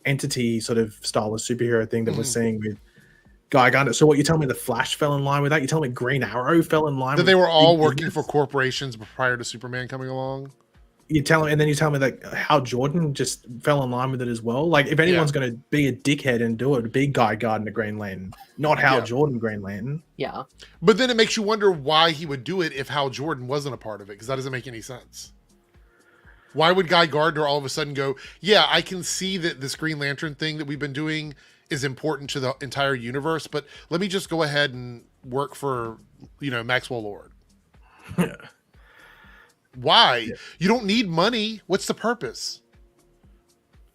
entity sort of style of superhero thing that we're seeing with Guy Gardner. So what, you tell me the Flash fell in line with that? You tell me Green Arrow fell in line that with they were all working for corporations prior to Superman coming along? You tell me, and then you tell me that Hal Jordan just fell in line with it as well. Like, if anyone's going to be a dickhead and do it, be Guy Gardner Green Lantern, not Hal Jordan Green Lantern. Yeah. But then it makes you wonder why he would do it if Hal Jordan wasn't a part of it, because that doesn't make any sense. Why would Guy Gardner all of a sudden go, yeah, I can see that this Green Lantern thing that we've been doing is important to the entire universe, but let me just go ahead and work for, Maxwell Lord. Yeah. Why? Yeah. You don't need money. What's the purpose?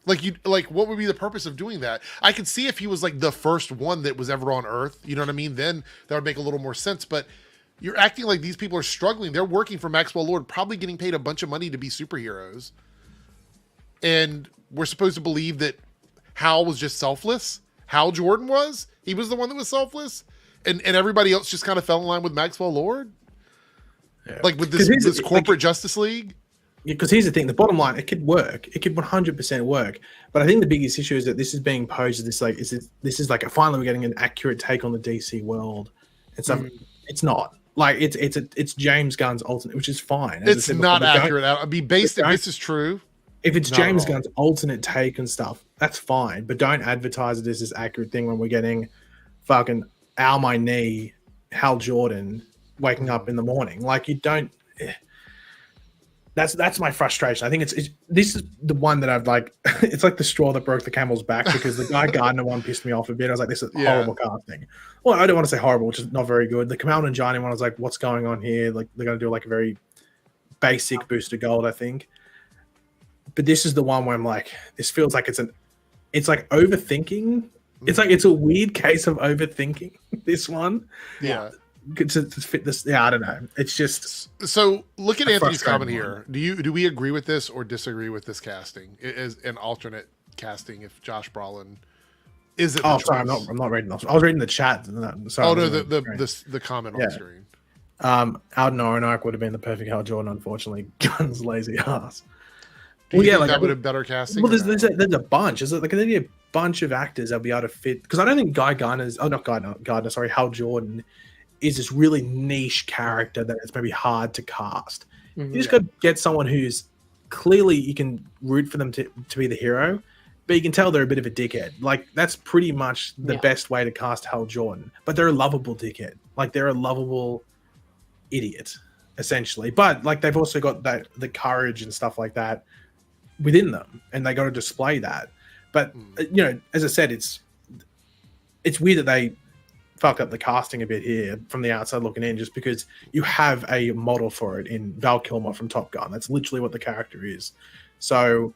What would be the purpose of doing that? I could see if he was like the first one that was ever on Earth, you know what I mean? Then that would make a little more sense. But you're acting like these people are struggling. They're working for Maxwell Lord, probably getting paid a bunch of money to be superheroes. And we're supposed to believe that Hal was just selfless. Hal Jordan was? He was the one that was selfless? And everybody else just kind of fell in line with Maxwell Lord? Yeah. Like with this corporate Justice League? Yeah, because here's the thing. The bottom line, it could work. It could 100% work. But I think the biggest issue is that this is being posed as this is like finally we're getting an accurate take on the DC world. And so it's not. Like it's James Gunn's alternate, which is fine. It's not accurate. I'd be based if this is true. If it's James Gunn's alternate take and stuff, that's fine. But don't advertise it as this accurate thing when we're getting fucking Ow My Knee, Hal Jordan waking up in the morning. Like, you don't. That's my frustration. I think this is the one that I've like. It's like the straw that broke the camel's back, because the Guy Gardner one pissed me off a bit. I was like, this is horrible casting. Well, I don't want to say horrible, which is not very good. The Kamal Nanjiani one, I was like, what's going on here? Like, they're going to do like a very basic Booster Gold, I think. But this is the one where I'm like, this feels like it's like overthinking. It's like, it's a weird case of overthinking, this one. Yeah. To fit this. Yeah, I don't know. It's just. So look at Anthony's comment here. Do we agree with this or disagree with this casting? It is an alternate casting if Josh Brolin is it? Oh, sorry, I'm not reading. I was reading the chat. Sorry, the comment on the screen. Alden Ehrenreich would have been the perfect Hal Jordan. Unfortunately, Gunn's lazy ass. Do you think that would have better casting? Well, there's a bunch. Is it like there'd be a bunch of actors that'll be able to fit? Because I don't think Hal Jordan is this really niche character that it's maybe hard to cast. You just got to get someone who's clearly you can root for them to be the hero, but you can tell they're a bit of a dickhead. Like, that's pretty much the best way to cast Hal Jordan. But they're a lovable dickhead. Like, they're a lovable idiot, essentially. But like, they've also got the courage and stuff like that within them, and they got to display that. But as I said, it's weird that they fucked up the casting a bit here from the outside looking in, just because you have a model for it in Val Kilmer from Top Gun. That's literally what the character is. So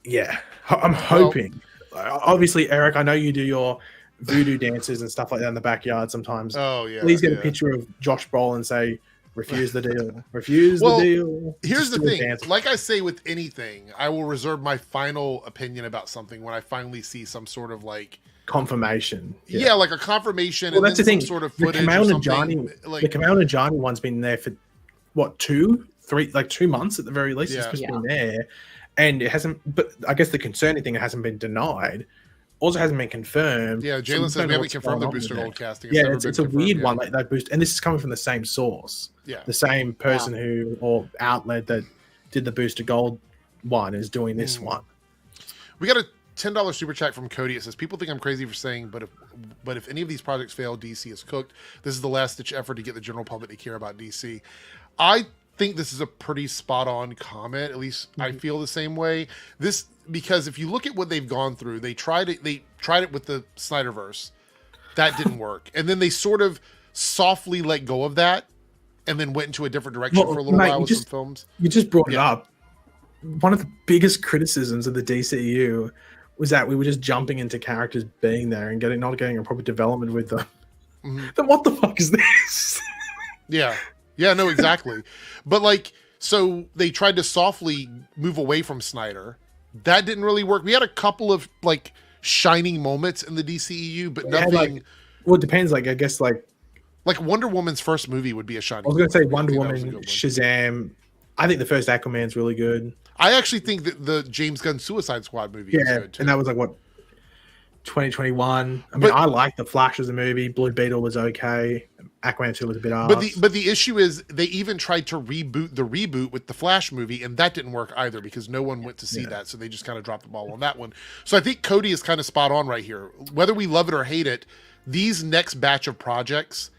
yeah, I'm hoping. Obviously, Eric, I know you do your voodoo dances and stuff like that in the backyard sometimes. Oh yeah. Please get a picture of Josh Brolin and say, refuse the deal. Refuse the deal. Here's the thing. Like I say with anything, I will reserve my final opinion about something when I finally see some sort of like confirmation. Yeah, like a confirmation. Well, and that's the thing. Some sort of footage. The Kamal Nanjiani one's been there for what, 2 months at the very least. It's just been there, and it hasn't. But I guess the concerning thing, it hasn't been denied. Also hasn't been confirmed. Yeah, Jalen says we haven't confirmed the Booster Gold casting. Yeah, it's a weird one. Like that boost, and this is coming from the same source. Yeah, the same person or outlet that did the Booster Gold one is doing this one. We got a $10 super chat from Cody. It says, people think I'm crazy for saying, but if any of these projects fail, DC is cooked. This is the last ditch effort to get the general public to care about DC. I think this is a pretty spot on comment. At least I feel the same way. Because if you look at what they've gone through, they tried it with the Snyderverse. That didn't work. And then they sort of softly let go of that and then went into a different direction for a little while with some films. You just brought it up. One of the biggest criticisms of the DCU was that we were just jumping into characters being there and not getting a proper development with them. Then what the fuck is this? Yeah, no, exactly. But like, So they tried to softly move away from Snyder. That didn't really work. We had a couple of like shining moments in the DCEU, but nothing. Well, it depends. Like, I guess like Wonder Woman's first movie would be a shining. I was going to say Wonder Woman, Shazam. I think the first Aquaman's really good. I actually think that the James Gunn Suicide Squad movie is good too. And that was like what 2021. I mean, I like The Flash as a movie. Blue Beetle was okay. Aquaman 2 was a bit arse. But the issue is they even tried to reboot the reboot with the Flash movie, and that didn't work either because no one went to see that, so they just kind of dropped the ball on that one. So I think Cody is kind of spot on right here. Whether we love it or hate it, these next batch of projects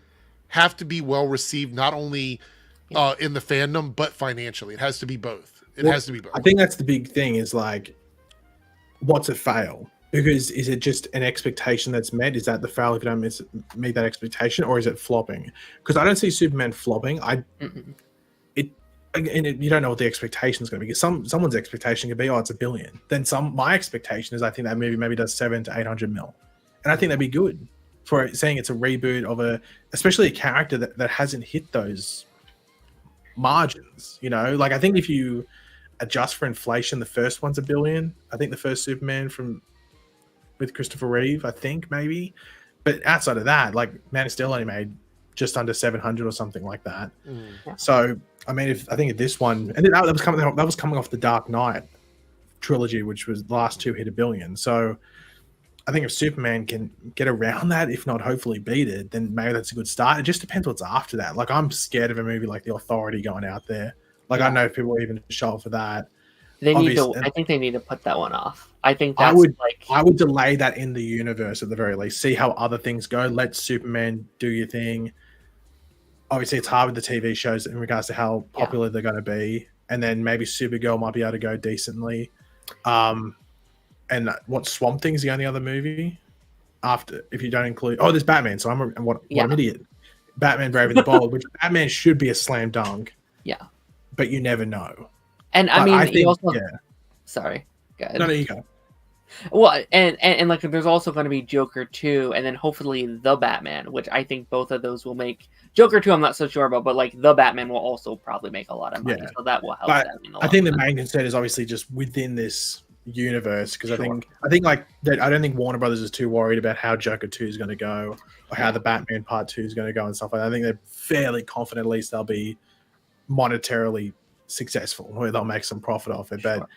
have to be well received, not only in the fandom but financially. It has to be both. It has to be both. I think that's the big thing. Is like, what's a fail? Because is it just an expectation that's met? Is that the fail if you don't meet that expectation, or is it flopping? Because I don't see Superman flopping. You don't know what the expectation is going to be. Someone's expectation could be, it's $1 billion. Then my expectation is I think that movie maybe does 700 to 800 mil, and I think that'd be good for saying it's a reboot of especially a character that hasn't hit those margins. You know, like I think if you adjust for inflation, the first one's $1 billion. I think the first Superman with Christopher Reeve, I think maybe, but outside of that, like Man of Steel only made just under 700 or something like that. So I mean, I think this one, and that was coming off the Dark Knight trilogy, which was the last two hit $1 billion. So I think if Superman can get around that, if not hopefully beat it, then maybe that's a good start. It just depends what's after that. Like I'm scared of a movie like The Authority going out there. Like I know people are even show up for that. I think they need to put that one off. I think that's I would delay that in the universe at the very least. See how other things go. Let Superman do your thing. Obviously, it's hard with the TV shows in regards to how popular they're going to be, and then maybe Supergirl might be able to go decently. And what Swamp Thing's the only other movie after, if you don't include. Oh, there's Batman. So I'm an idiot. Batman: Brave and the Bold, which Batman should be a slam dunk. Yeah, but you never know. And I mean, you also. Sorry. Go ahead. No, you go. Well, and like there's also going to be Joker 2, and then hopefully the Batman, which I think both of those will make. Joker 2, I'm not so sure about, but like the Batman will also probably make a lot of money, so that will help. I think the main concern is obviously just within this universe, because I think like that. I don't think Warner Brothers is too worried about how Joker 2 is going to go, or how the Batman Part 2 is going to go and stuff like that. I think they're fairly confident at least they'll be monetarily successful, where they'll make some profit off it, but.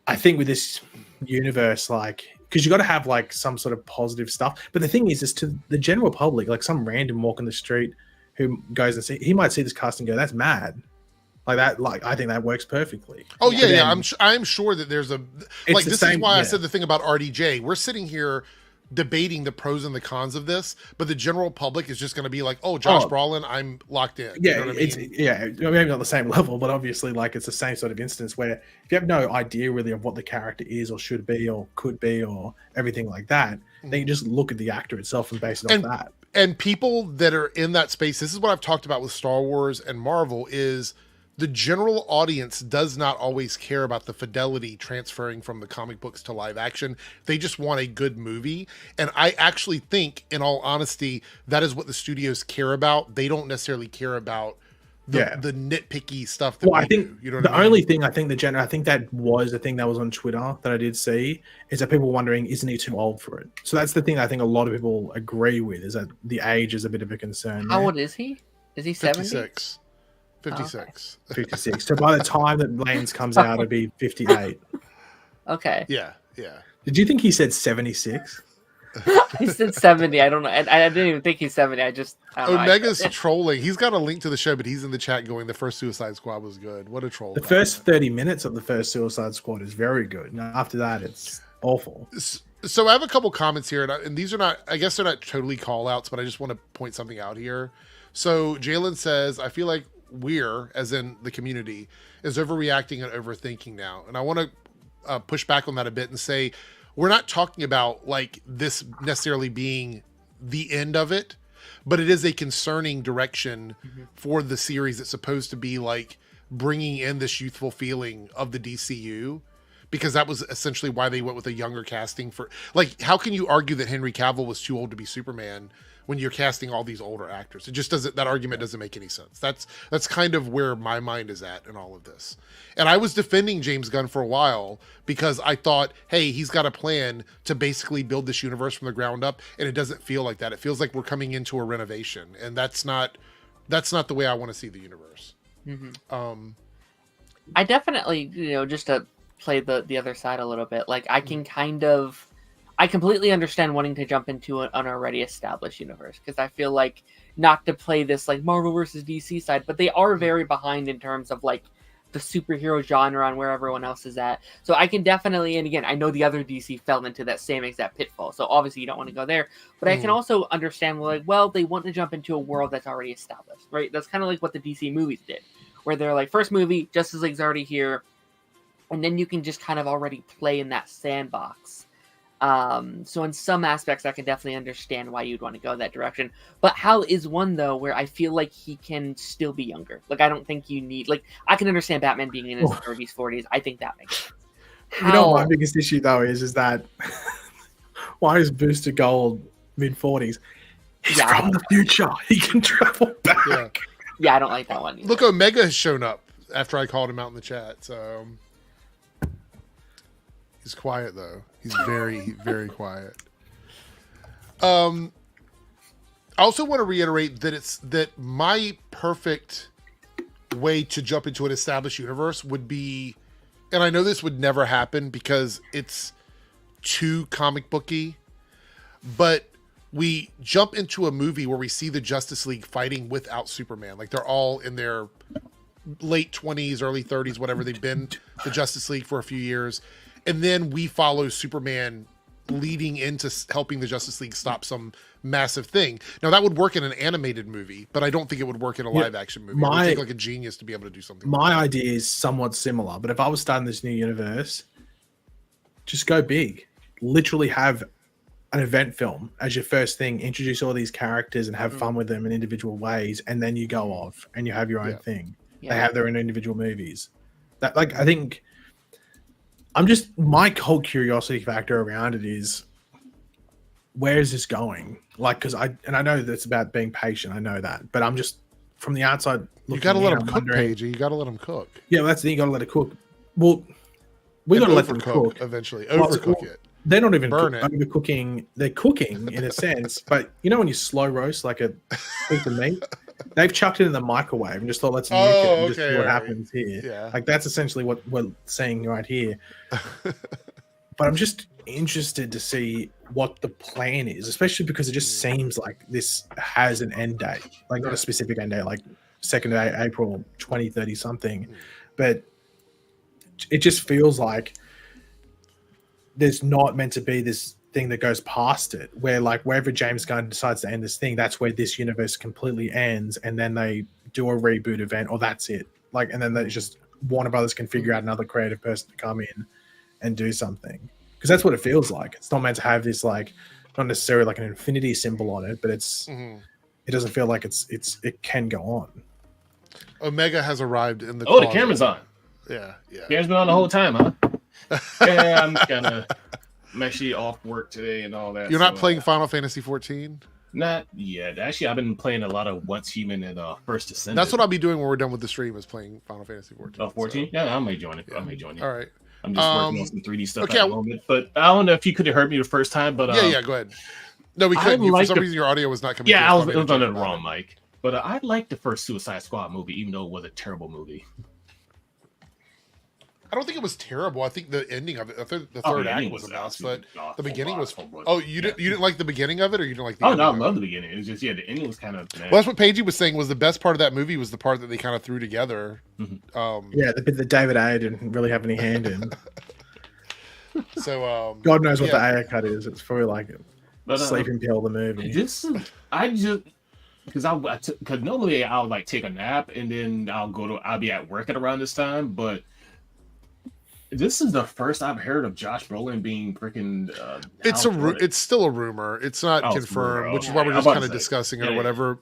I think with this universe, like, because you got to have like some sort of positive stuff. But the thing is to the general public, like some random walk in the street who goes and he might see this cast and go, "That's mad." Like that, like I think that works perfectly. Oh yeah, I'm sure that there's this is why I said the thing about RDJ. We're sitting here debating the pros and the cons of this, but the general public is just going to be like, "Oh, Josh Brolin, I'm locked in." Yeah, you know maybe not the same level, but obviously, like it's the same sort of instance where if you have no idea really of what the character is or should be or could be or everything like that, then you just look at the actor itself and base it off that. And people that are in that space, this is what I've talked about with Star Wars and Marvel is. The general audience does not always care about the fidelity transferring from the comic books to live action. They just want a good movie. And I actually think, in all honesty, that is what the studios care about. They don't necessarily care about the nitpicky stuff that I think do. You know what I mean? Only thing I think I think that was the thing that was on Twitter that I did see is that people were wondering, isn't he too old for it? So that's the thing I think a lot of people agree with, is that the age is a bit of a concern. How old is he? Is he 70? 56. 56. Oh, okay. 56. So by the time that Lanes comes out, it'll be 58. Okay. Yeah. Did you think he said 76? He said 70. I don't know. I didn't even think he's 70. Omega's trolling. He's got a link to the show, but he's in the chat going, the first Suicide Squad was good. What a troll. The first 30 minutes of the first Suicide Squad is very good. And after that, it's awful. So I have a couple comments here, and these are not, I guess they're not totally call outs, but I just want to point something out here. So Jalen says, I feel like we're, as in the community, is overreacting and overthinking now. And I want to push back on that a bit and say, we're not talking about like this necessarily being the end of it, but it is a concerning direction for the series that's supposed to be like bringing in this youthful feeling of the DCU, because that was essentially why they went with a younger casting for, like, how can you argue that Henry Cavill was too old to be Superman when you're casting all these older actors. It just doesn't, that argument doesn't make any sense. That's kind of where my mind is at in all of this. And I was defending James Gunn for a while because I thought, hey, he's got a plan to basically build this universe from the ground up, and it doesn't feel like that. It feels like we're coming into a renovation, and that's not the way I want to see the universe. Mm-hmm. I definitely, just to play the other side a little bit, like I completely understand wanting to jump into an already established universe, because I feel like, not to play this like Marvel versus DC side, but they are very behind in terms of like the superhero genre and where everyone else is at. So I can definitely, and again, I know the other DC fell into that same exact pitfall, so obviously you don't want to go there, but I can also understand, like, well, they want to jump into a world that's already established, right? That's kind of like what the DC movies did, where they're like, first movie, Justice League's already here, and then you can just kind of already play in that sandbox. So in some aspects, I can definitely understand why you'd want to go that direction. But Hal is one, though, where I feel like he can still be younger. Like, I don't think you need... Like, I can understand Batman being in his 30s, 40s. I think that makes sense. My biggest issue, though, is that... why is Booster Gold mid-40s? He's from the future. He can travel back. Yeah, I don't like that one either. Look, Omega has shown up after I called him out in the chat, so... He's quiet, though. He's very, very quiet. I also want to reiterate that my perfect way to jump into an established universe would be, and I know this would never happen because it's too comic booky, but we jump into a movie where we see the Justice League fighting without Superman. Like, they're all in their late 20s, early 30s, whatever. They've been the Justice League for a few years. And then we follow Superman leading into helping the Justice League stop some massive thing. Now, that would work in an animated movie, but I don't think it would work in a live-action movie. It would take like a genius to be able to do something like that. Idea is somewhat similar, but if I was starting this new universe, just go big. Literally have an event film as your first thing, introduce all these characters and have fun with them in individual ways, and then you go off and you have your own thing. They have their own individual movies. That, like, I think... my whole curiosity factor around it is, where is this going? Like, because I know that's about being patient. I know that, but I'm just from the outside. You got to let them cook, Paige. You got to let them cook. Yeah, well, that's the thing. You got to let it cook. Well, we got to let them cook eventually. Overcook it. They're not even overcooking. They're cooking in a sense, but when you slow roast like a piece of meat, they've chucked it in the microwave and just thought, let's nuke it and just see what happens here. Yeah. Like, that's essentially what we're saying right here. But I'm just interested to see what the plan is, especially because it just seems like this has an end date, like not a specific end date, like 2nd of April 2030 something, but it just feels like there's not meant to be this thing that goes past it, where like wherever James Gunn decides to end this thing, that's where this universe completely ends, and then they do a reboot event, or that's it. Like, and then they just Warner Brothers can figure out another creative person to come in and do something, because that's what it feels like. It's not meant to have this, like, not necessarily like an infinity symbol on it, but it's it doesn't feel like it can go on. Omega has arrived in the the camera's on. Yeah. Camera's been on the whole time, huh? Yeah, I'm actually off work today and all that. You're not playing Final Fantasy 14? Not yet. Actually, I've been playing a lot of Once Human and First Ascendant. That's what I'll be doing when we're done with the stream, is playing Final Fantasy 14. Oh, 14? So. Yeah, I may join it. Yeah. I may join it. All right. I'm just working on some 3D stuff at the moment. But I don't know if you could have heard me the first time. But yeah, go ahead. No, we couldn't. For some reason, your audio was not coming through. Yeah, I was on the wrong mic. But I liked the first Suicide Squad movie, even though it was a terrible movie. I don't think it was terrible. I think the ending of it, the third act was enough, but the beginning was. Oh, you didn't like the beginning of it, or you didn't like the? Oh no, I love the beginning. It was just the ending was kind of. Well, that's what Paigey was saying was the best part of that movie was the part that they kind of threw together. Yeah, the bit that David Ayer didn't really have any hand in. So God knows what the Ayer cut is. It's probably like a sleeping pill. The movie. Because normally I'll like take a nap and then I'll be at work at around this time, but. This is the first I've heard of Josh Brolin being freaking. It's still a rumor. It's not confirmed, which is why we're just kind of discussing it or whatever.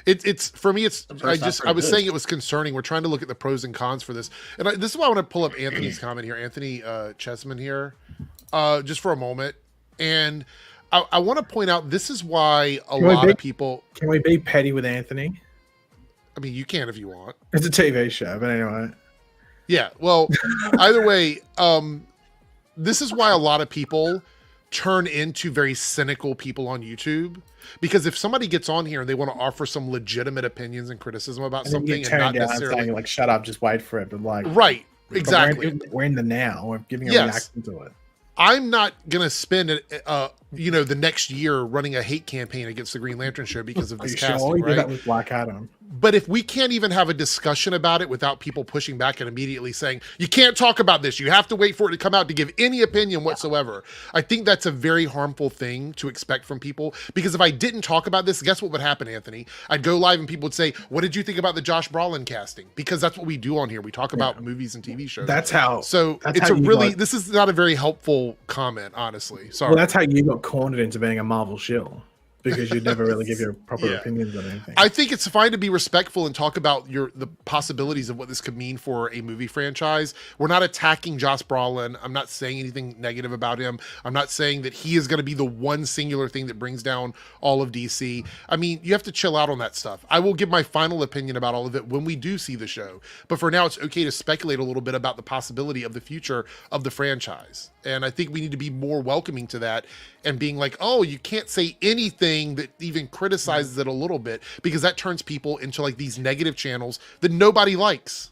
It's for me. I was saying it was concerning. We're trying to look at the pros and cons for this, and this is why I want to pull up Anthony's comment here, Anthony Chessman here, just for a moment. And I want to point out this is why a lot of people. Can we be petty with Anthony? I mean, you can if you want. It's a TV show, but anyway. Yeah. Well, either way, this is why a lot of people turn into very cynical people on YouTube, because if somebody gets on here and they want to offer some legitimate opinions and criticism about something, and not necessarily saying like "shut up, just wait for it," but like right, exactly, we're in the now. We're giving a reaction to it. I'm not gonna spend the next year running a hate campaign against the Green Lantern show because of this casting. Sure? Right? Did that with Black Adam. But if we can't even have a discussion about it without people pushing back and immediately saying, you can't talk about this, you have to wait for it to come out to give any opinion whatsoever, I think that's a very harmful thing to expect from people. Because if I didn't talk about this, guess what would happen, Anthony? I'd go live and people would say, what did you think about the Josh Brolin casting? Because that's what we do on here. We talk about movies and TV shows. That's how. So this is not a very helpful comment, honestly. Sorry. Well, that's how you got cornered into being a Marvel shill. Because you'd never really give your proper opinions on anything. I think it's fine to be respectful and talk about the possibilities of what this could mean for a movie franchise. We're not attacking Josh Brolin. I'm not saying anything negative about him. I'm not saying that he is going to be the one singular thing that brings down all of DC. I mean, you have to chill out on that stuff. I will give my final opinion about all of it when we do see the show. But for now, it's okay to speculate a little bit about the possibility of the future of the franchise. And I think we need to be more welcoming to that and being like, oh, you can't say anything that even criticizes it a little bit, because that turns people into like these negative channels that nobody likes.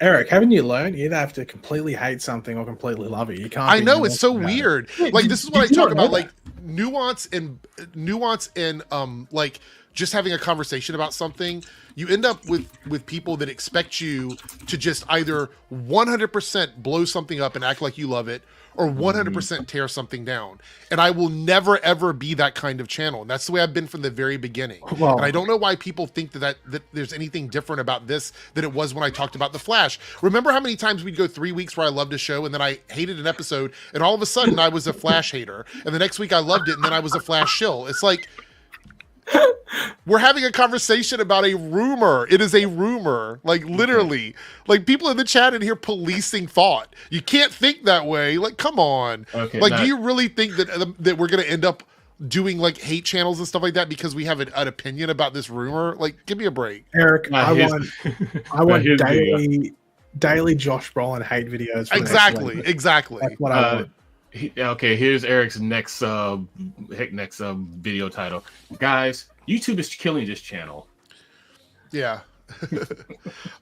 Eric, haven't you learned? You either have to completely hate something or completely love it. You can't. I know, it's so weird. Like, this is what I talk about, like nuance and like just having a conversation about something. You end up with people that expect you to just either 100% blow something up and act like you love it, or 100% tear something down. And I will never, ever be that kind of channel. And that's the way I've been from the very beginning. Well, and I don't know why people think that there's anything different about this than it was when I talked about The Flash. Remember how many times we'd go 3 weeks where I loved a show and then I hated an episode, and all of a sudden I was a Flash hater. And the next week I loved it, and then I was a Flash shill. It's like, we're having a conversation about a rumor. It is a rumor. Like, literally. Like, people in the chat in here policing thought. You can't think that way. Like, come on. Okay, like, do you really think that we're going to end up doing, like, hate channels and stuff like that because we have an opinion about this rumor? Like, give me a break. Eric, I want daily Josh Brolin hate videos. Exactly. That's what I want. Okay, here's Eric's next video title. Guys, YouTube is killing this channel. Yeah.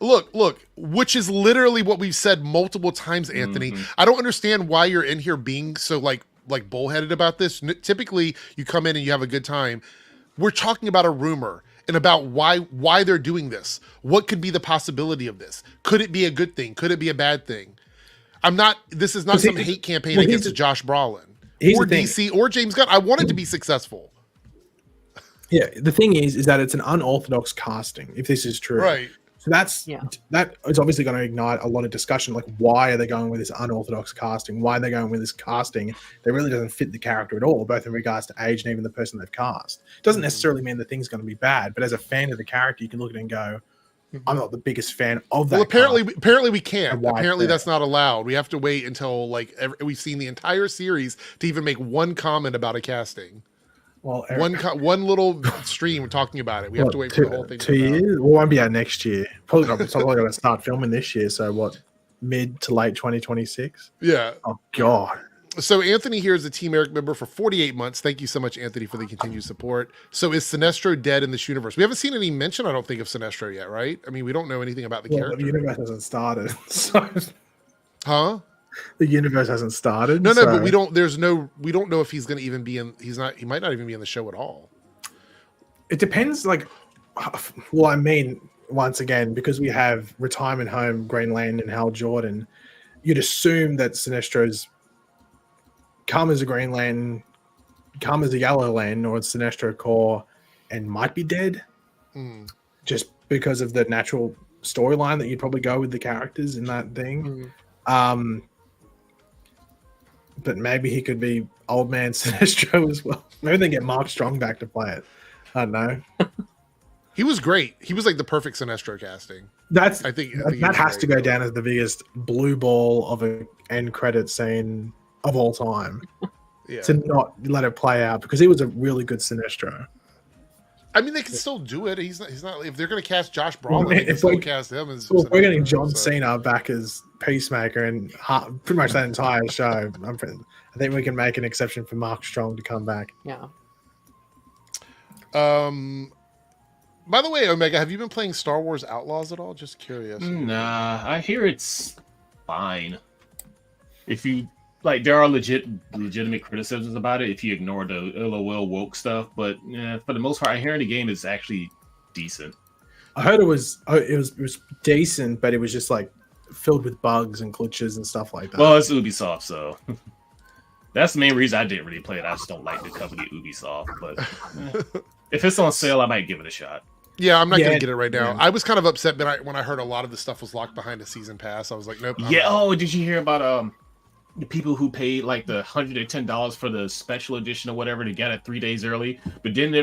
Look, which is literally what we've said multiple times, Anthony. I don't understand why you're in here being so like bullheaded about this. Typically, you come in and you have a good time. We're talking about a rumor and about why they're doing this. What could be the possibility of this? Could it be a good thing? Could it be a bad thing? This is not some hate campaign against Josh Brolin or DC or James Gunn. I want it to be successful. Yeah, the thing is that it's an unorthodox casting, if this is true. Right. So that is obviously going to ignite a lot of discussion. Like, why are they going with this unorthodox casting? Why are they going with this casting that really doesn't fit the character at all, both in regards to age and even the person they've cast? It doesn't necessarily mean the thing's going to be bad, but as a fan of the character, you can look at it and go, I'm not the biggest fan of that. Well, apparently we can't. Apparently that's not allowed. We have to wait until we've seen the entire series to even make one comment about a casting. Well, one little stream talking about it. We have to wait for the whole thing. 2 years? Well, won't be out next year. Probably going to start filming this year. So what? Mid to late 2026? Yeah. Oh God. So Anthony here is a Team Eric member for 48 months. Thank you so much, Anthony, for the continued support. So is Sinestro dead in this universe? We haven't seen any mention, I don't think, of Sinestro yet, right? I mean, we don't know anything about the character. The universe hasn't started. So. Huh? The universe hasn't started. No, but we don't know if he's going to even be in. He might not even be in the show at all. It depends. Like, well, I mean, once again, because we have Retirement Home, Green Lantern, and Hal Jordan, you'd assume that Sinestro's come as a Green Lantern, come as a Yellow Lantern, or Sinestro Corps, and might be dead, just because of the natural storyline that you'd probably go with the characters in that thing. But maybe he could be Old Man Sinestro as well. Maybe they get Mark Strong back to play it. I don't know. He was great. He was like the perfect Sinestro casting. I think that has to go down as the biggest blue ball of an end credit scene of all time. to not let it play out because he was a really good Sinestro. I mean, they can still do it. He's not. If they're going to cast Josh Brolin, they can still cast him as. Well, we're getting John Cena back as Peacemaker and pretty much that entire show. I think we can make an exception for Mark Strong to come back. Yeah. By the way, Omega, have you been playing Star Wars Outlaws at all? Just curious. Nah, I hear it's fine. If you like, there are legitimate criticisms about it if you ignore the LOL woke stuff, but for the most part, I hear the game is actually decent. I heard it was decent, but it was just like filled with bugs and glitches and stuff like that. Well, it's Ubisoft, so that's the main reason I didn't really play it. I just don't like the company Ubisoft, but if it's on sale, I might give it a shot. Yeah, I'm not going to get it right now. I was kind of upset when I heard a lot of the stuff was locked behind a season pass. I was like, nope. Oh, did you hear about the people who paid like the $110 for the special edition or whatever to get it 3 days early, but then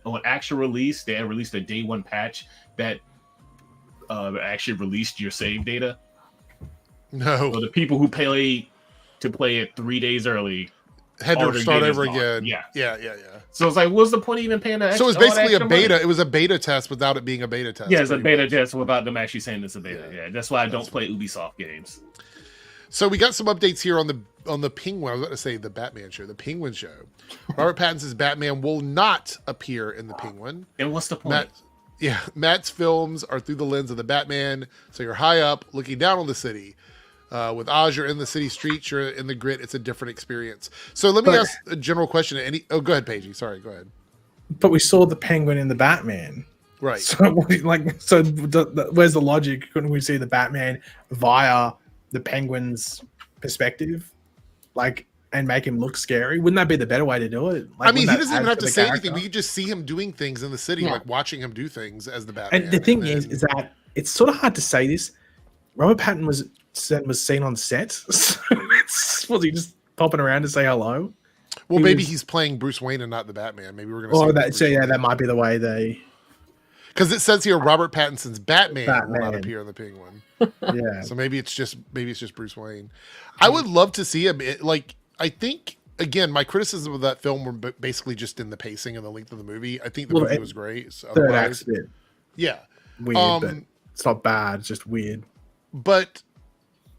on actual release, they had released a day one patch that actually released your save data. No. So the people who paid to play it 3 days early had to start over again. Yeah. So it's like, what's the point of even paying that? So it was basically a beta. It was a beta test without it being a beta test. Yeah, it's a beta test without them actually saying it's a beta. Yeah, that's why I don't play Ubisoft games. So we got some updates here on the Penguin. I was about to say the Batman show, the Penguin show. Robert Pattinson's Batman will not appear in the Penguin. And what's the point? Matt's films are through the lens of the Batman. So you're high up, looking down on the city. With Oz, you're in the city streets, you're in the grit. It's a different experience. So let me ask a general question. Go ahead, Paigey. Sorry, go ahead. But we saw the Penguin in the Batman. Right. So, where's the logic? Couldn't we see the Batman via the Penguin's perspective, and make him look scary? Wouldn't that be the better way to do it? I mean, he doesn't even have to say anything. We could just see him doing things in the city, like watching him do things as the Batman. And the thing is that it's sort of hard to say this. Robert Pattinson was seen on set. So was he just popping around to say hello? Well, maybe he's playing Bruce Wayne and not the Batman. Maybe we're going to see. That might be the way they. Because it says here Robert Pattinson's Batman will not appear in the Penguin. Yeah. So maybe it's just Bruce Wayne. I would love to see him. I think again, my criticism of that film were basically just in the pacing and the length of the movie. I think the movie was great. So third act's bit. Yeah. Weird, but it's not bad. It's just weird. But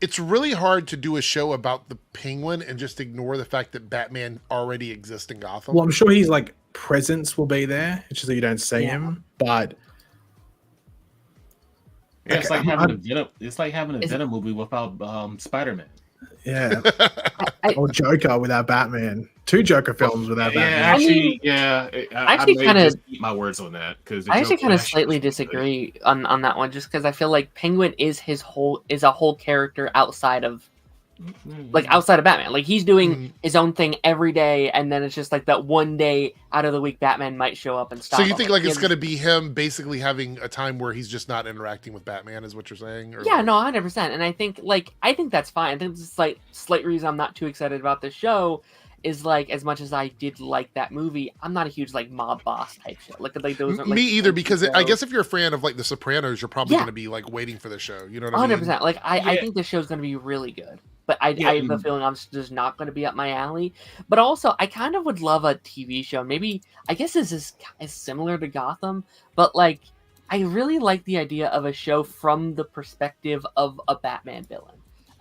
it's really hard to do a show about the Penguin and just ignore the fact that Batman already exists in Gotham. Well, I'm sure his presence will be there. It's just that you don't see him. But it's like having a Venom movie without Spider-Man. Yeah. Or Joker without Batman. 2 Joker films without Batman. I may just eat my words on that because I actually kind of slightly disagree on that one, just because I feel like Penguin is a whole character outside of Batman. Like he's doing his own thing every day, and then it's just like that one day out of the week Batman might show up and stop. So you think it's going to be him basically having a time where he's just not interacting with Batman, is what you're saying? Or yeah, no, 100%. And I think that's fine. I think the slight reason I'm not too excited about this show is as much as I did like that movie, I'm not a huge mob boss type show. Those aren't, me either, because I guess if you're a fan of The Sopranos, you're probably going to be waiting for the show. You know what I mean? 100%. I think the show's going to be really good. But I have a feeling I'm just not going to be up my alley. But also, I kind of would love a TV show. Maybe, I guess this is similar to Gotham, but I really like the idea of a show from the perspective of a Batman villain.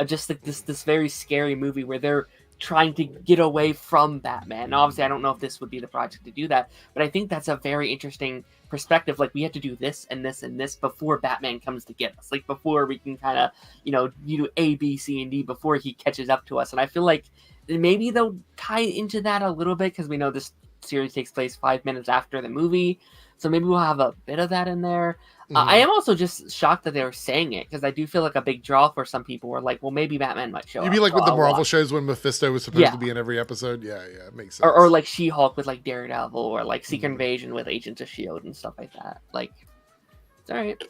Just this very scary movie where they're trying to get away from Batman. Now, obviously, I don't know if this would be the project to do that, but I think that's a very interesting perspective. We have to do this and this and this before Batman comes to get us. Before we can kind of, you do A, B, C, and D before he catches up to us. And I feel like maybe they'll tie into that a little bit because we know this series takes place 5 minutes after the movie. So maybe we'll have a bit of that in there. I am also just shocked that they were saying it because I do feel like a big draw for some people were well, maybe Batman might show up. You mean with the Marvel shows when Mephisto was supposed to be in every episode? Yeah, it makes sense. Or She-Hulk with Daredevil or Secret Invasion with Agents of S.H.I.E.L.D. and stuff like that. It's all right.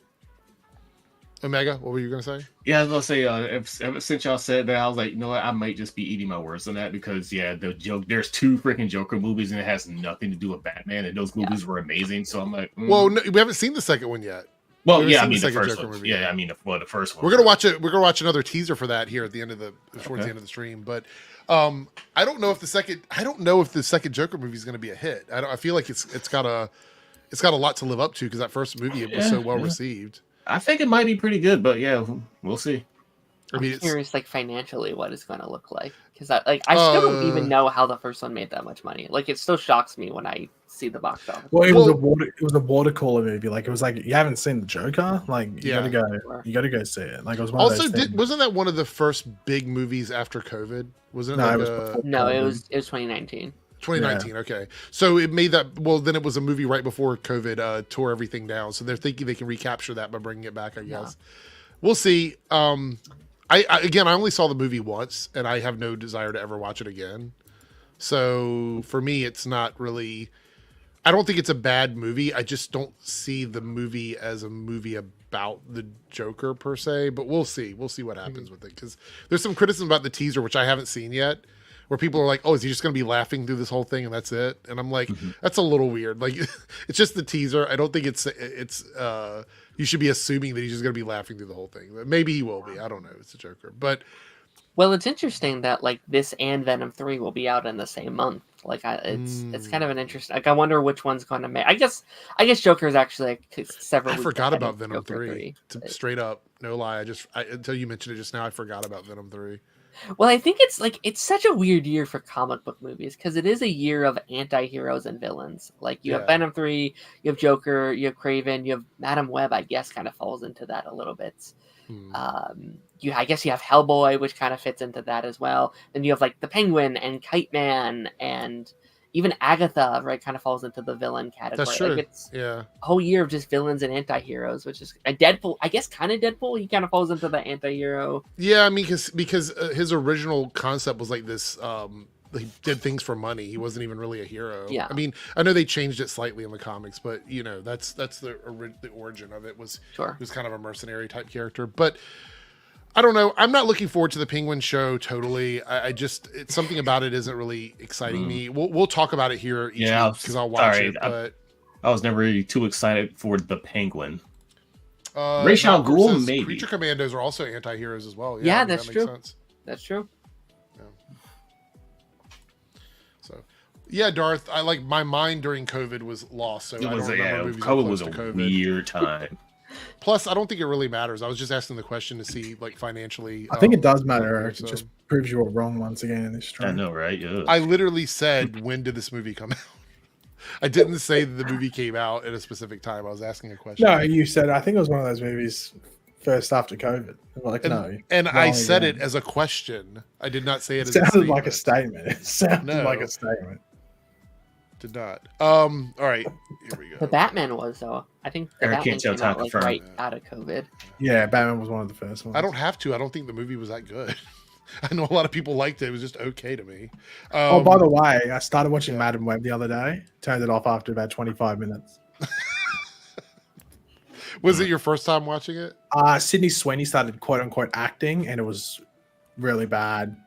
Omega, what were you going to say? Yeah, I was going to say, ever since y'all said that, I was like, you know what, I might just be eating my words on that because, the joke, there's 2 freaking Joker movies and it has nothing to do with Batman, and those movies were amazing, so I'm like... Well, no, we haven't seen the second one yet. Well, yeah, I mean the first one. Movie. Yeah, I mean the first one. We're gonna watch it. We're gonna watch another teaser for that here at the end of towards the end of the stream. But I don't know if the second Joker movie is gonna be a hit. I feel like it's got a lot to live up to because that first movie was so well received. I think it might be pretty good, but yeah, we'll see. I'm curious, like financially, what it's going to look like because I still don't even know how the first one made that much money. Like it still shocks me when I see the box office. Well, it was a watercolor movie. Like it was like you haven't seen the Joker. Like you gotta go see it. Like it was one of those things. Wasn't that one of the first big movies after COVID? Wasn't it? It was 2019. 2019. Yeah. Okay, so it made that. Well, then it was a movie right before COVID tore everything down. So they're thinking they can recapture that by bringing it back. I guess we'll see. I only saw the movie once, and I have no desire to ever watch it again. So for me, it's not really. I don't think it's a bad movie. I just don't see the movie as a movie about the Joker per se. But we'll see. We'll see what happens with it because there's some criticism about the teaser, which I haven't seen yet, where people are like, "Oh, is he just going to be laughing through this whole thing and that's it?" And I'm like, "That's a little weird. Like, it's just the teaser. I don't think it's. You should be assuming that he's just going to be laughing through the whole thing. Maybe he will be. I don't know. It's a Joker, but." Well, it's interesting that like this and Venom 3 will be out in the same month. Like it's kind of an interesting. Like I wonder which one's going to make. I guess Joker is actually like several. I forgot about Venom 3. Straight up, no lie. Until you mentioned it just now, I forgot about Venom 3. Well, I think it's such a weird year for comic book movies because it is a year of anti-heroes and villains. Like you have Venom 3, you have Joker, you have Kraven, you have Madam Web. I guess kind of falls into that a little bit. I guess you have Hellboy, which kind of fits into that as well. Then you have like the Penguin and Kite Man and even Agatha, right? Kind of falls into the villain category. That's true. Like it's a whole year of just villains and anti-heroes, which is a Deadpool. I guess kind of Deadpool. He kind of falls into the anti-hero. Yeah, I mean, because his original concept was like this. He did things for money. He wasn't even really a hero. Yeah. I mean, I know they changed it slightly in the comics, but that's the origin of it was. Sure. He was kind of a mercenary type character, but. I don't know. I'm not looking forward to the Penguin show totally. It's something about it isn't really exciting me. We'll talk about it here each week because I'll watch it. But I was never really too excited for the Penguin. Ra's al Ghul, maybe. Creature Commandos are also anti-heroes as well. Yeah, that's true. Sense. That's true. Yeah. So, yeah, Darth. I like my mind during COVID was lost, so I don't remember movies. COVID was a weird time. Plus, I don't think it really matters. I was just asking the question to see, like, financially. I think it does matter. It just proves you were wrong once again in this stream. I know, right? Yeah. I literally said, when did this movie come out? I didn't say that the movie came out at a specific time. I was asking a question. No, you said, I think it was one of those movies first after COVID. Like, no. And I said it as a question. I did not say it as a statement. It sounded like a statement. It sounded like a statement. Did not. All right, here we go. The Batman was though. I think the Batman came out like right out of COVID. Yeah, Batman was one of the first ones. I don't have to. I don't think the movie was that good. I know a lot of people liked it. It was just okay to me. By the way, I started watching Madam Web the other day. Turned it off after about 25 minutes. Was it your first time watching it? Sydney Sweeney started quote unquote acting, and it was really bad.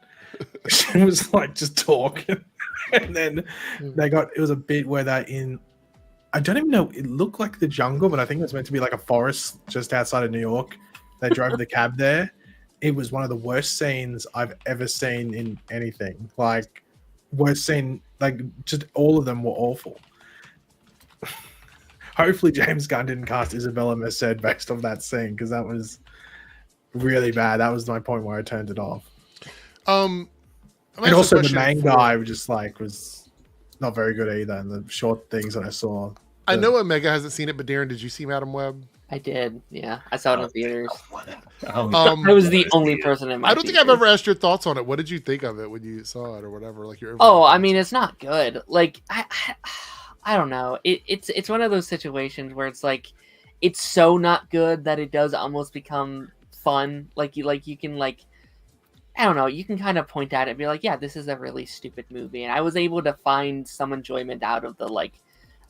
She was like just talking. And then it was a bit where they're in, I don't even know, it looked like the jungle, but I think it was meant to be like a forest just outside of New York. They drove the cab there. It was one of the worst scenes I've ever seen in anything. Like, worst scene, like, just all of them were awful. Hopefully James Gunn didn't cast Isabella Merced based on that scene, because that was really bad. That was my point where I turned it off. And also the main guy was not very good either in the short things that I saw. I know Omega hasn't seen it, but Darren, did you see Madam Web? I did, yeah. I saw it in theaters. I was the only person in my I don't think I've ever asked your thoughts on it. What did you think of it when you saw it or whatever? Like I mean, it's not good. Like I don't know. It's one of those situations where it's like it's so not good that it does almost become fun. Like you can I don't know, you can kind of point at it and be like, yeah, this is a really stupid movie. And I was able to find some enjoyment out of the, like,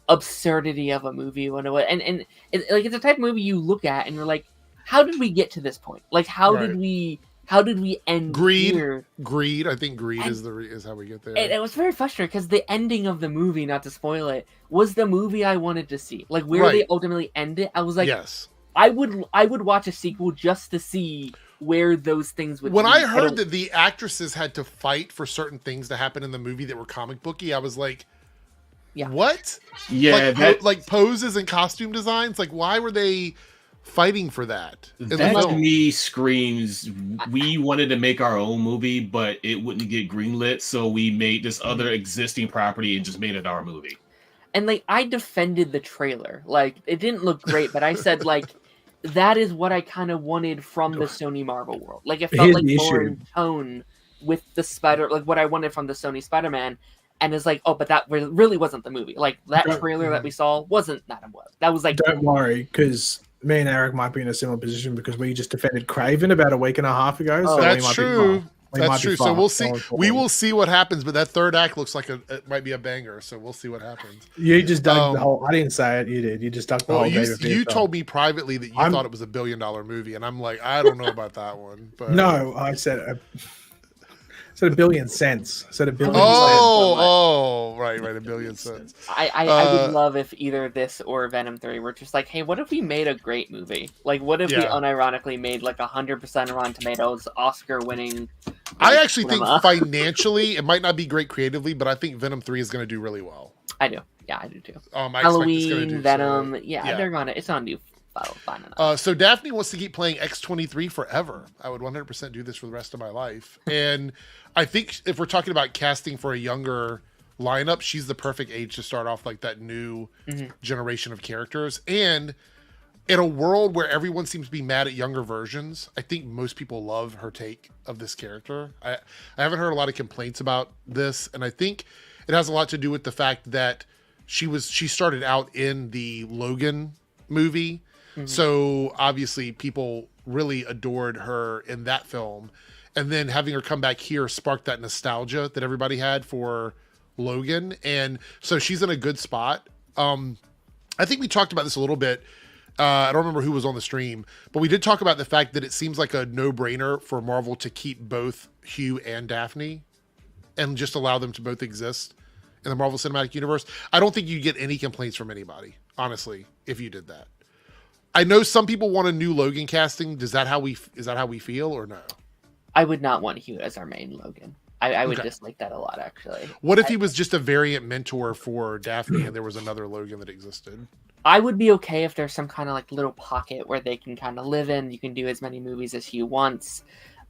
absurdity of a movie. And it's a type of movie you look at and you're like, how did we get to this point? Like, how did we end here? Greed. I think greed is how we get there. And it was very frustrating because the ending of the movie, not to spoil it, was the movie I wanted to see. Like, where they ultimately end it, I was like, yes. I would watch a sequel just to see where those things would. When I heard that the actresses had to fight for certain things to happen in the movie that were comic booky, I was like, yeah, what? Yeah, like poses and costume designs. Like, why were they fighting for that? That to me screams, we wanted to make our own movie, but it wouldn't get greenlit, so we made this other existing property and just made it our movie. And like, I defended the trailer. Like, it didn't look great, but I said like, that is what I kind of wanted from the Sony Marvel world. Like, it felt like more in tone with the Spider, like what I wanted from the Sony Spider-Man. And it's like, oh, but that really wasn't the movie. Like, that trailer that we saw wasn't Madam Web. That was like, don't worry, because me and Eric might be in a similar position because we just defended Craven about a week and a half ago. So that's true. That's true. So we'll see. We will see what happens. But that third act looks like it might be a banger. So we'll see what happens. You just dug the whole. I didn't say it. You did. You just dug the whole. You told me privately that you thought it was $1 billion movie, and I'm like, I don't know about that one. But no, I said. Said $1 billion cents. Said $1 billion. Right, $1 billion cents. I would love if either this or Venom 3 were just like, hey, what if we made a great movie? Like, what if we unironically made like 100% Rotten Tomatoes, Oscar-winning? I actually think financially, it might not be great creatively, but I think Venom 3 is going to do really well. I do. Yeah, I do too. Halloween, Venom. So, they're gonna. It's on new. Fine enough. So Daphne wants to keep playing X-23 forever. I would 100% do this for the rest of my life. And I think if we're talking about casting for a younger lineup, she's the perfect age to start off like that new generation of characters. And in a world where everyone seems to be mad at younger versions, I think most people love her take of this character. I haven't heard a lot of complaints about this, and I think it has a lot to do with the fact that she started out in the Logan movie. So obviously people really adored her in that film, and then having her come back here sparked that nostalgia that everybody had for Logan. And so she's in a good spot. I think we talked about this a little bit. I don't remember who was on the stream, but we did talk about the fact that it seems like a no-brainer for Marvel to keep both Hugh and Daphne and just allow them to both exist in the Marvel Cinematic Universe. I don't think you get any complaints from anybody, honestly, if you did that. I know some people want a new Logan casting. Is that how we feel or no? I would not want Hugh as our main Logan. I would dislike that a lot, actually. What if he was just a variant mentor for Daphne and there was another Logan that existed? I would be okay if there's some kind of like little pocket where they can kind of live in. You can do as many movies as Hugh wants.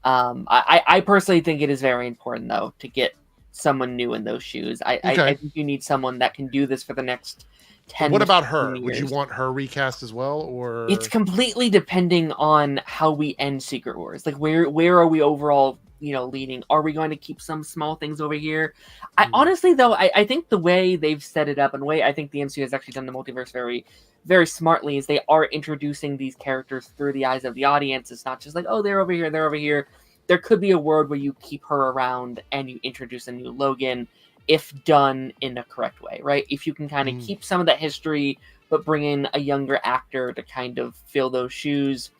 I personally think it is very important, though, to get someone new in those shoes. I think you need someone that can do this for the next 10 What about her? years. Would you want her recast as well, or it's completely depending on how we end Secret Wars. Like where are we overall, leading? Are we going to keep some small things over here? I honestly though, I think the way they've set it up and the way I think the MCU has actually done the multiverse very, very smartly is they are introducing these characters through the eyes of the audience. It's not just like, oh, they're over here, they're over here. There could be a world where you keep her around and you introduce a new Logan, if done in a correct way, right? If you can kind of keep some of that history, but bring in a younger actor to kind of fill those shoes.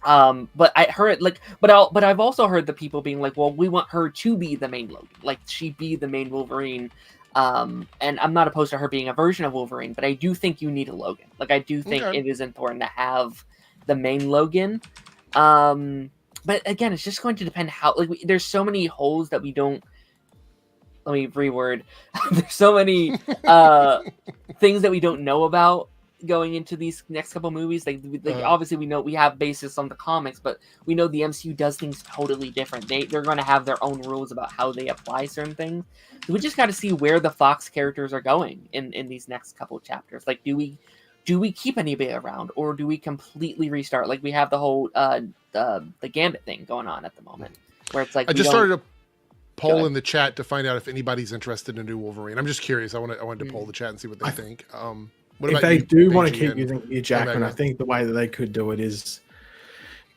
But I heard but I've also heard the people being like, well, we want her to be the main Logan, like she be the main Wolverine. And I'm not opposed to her being a version of Wolverine, but I do think you need a Logan. Like I do think it is important to have the main Logan. But again, it's just going to depend how. There's so many holes that we don't. Let me reword. There's so many things that we don't know about going into these next couple movies. Obviously we know we have basis on the comics, but we know the MCU does things totally different. They're going to have their own rules about how they apply certain things. So we just got to see where the Fox characters are going in these next couple chapters. Like, do we keep anybody around, or do we completely restart? Like we have the whole the Gambit thing going on at the moment, where it's like I just started a poll in the chat to find out if anybody's interested in a new Wolverine. I'm just curious. I wanted to poll the chat and see what they think. If they do want to keep using Hugh Jackman, I think the way that they could do it is,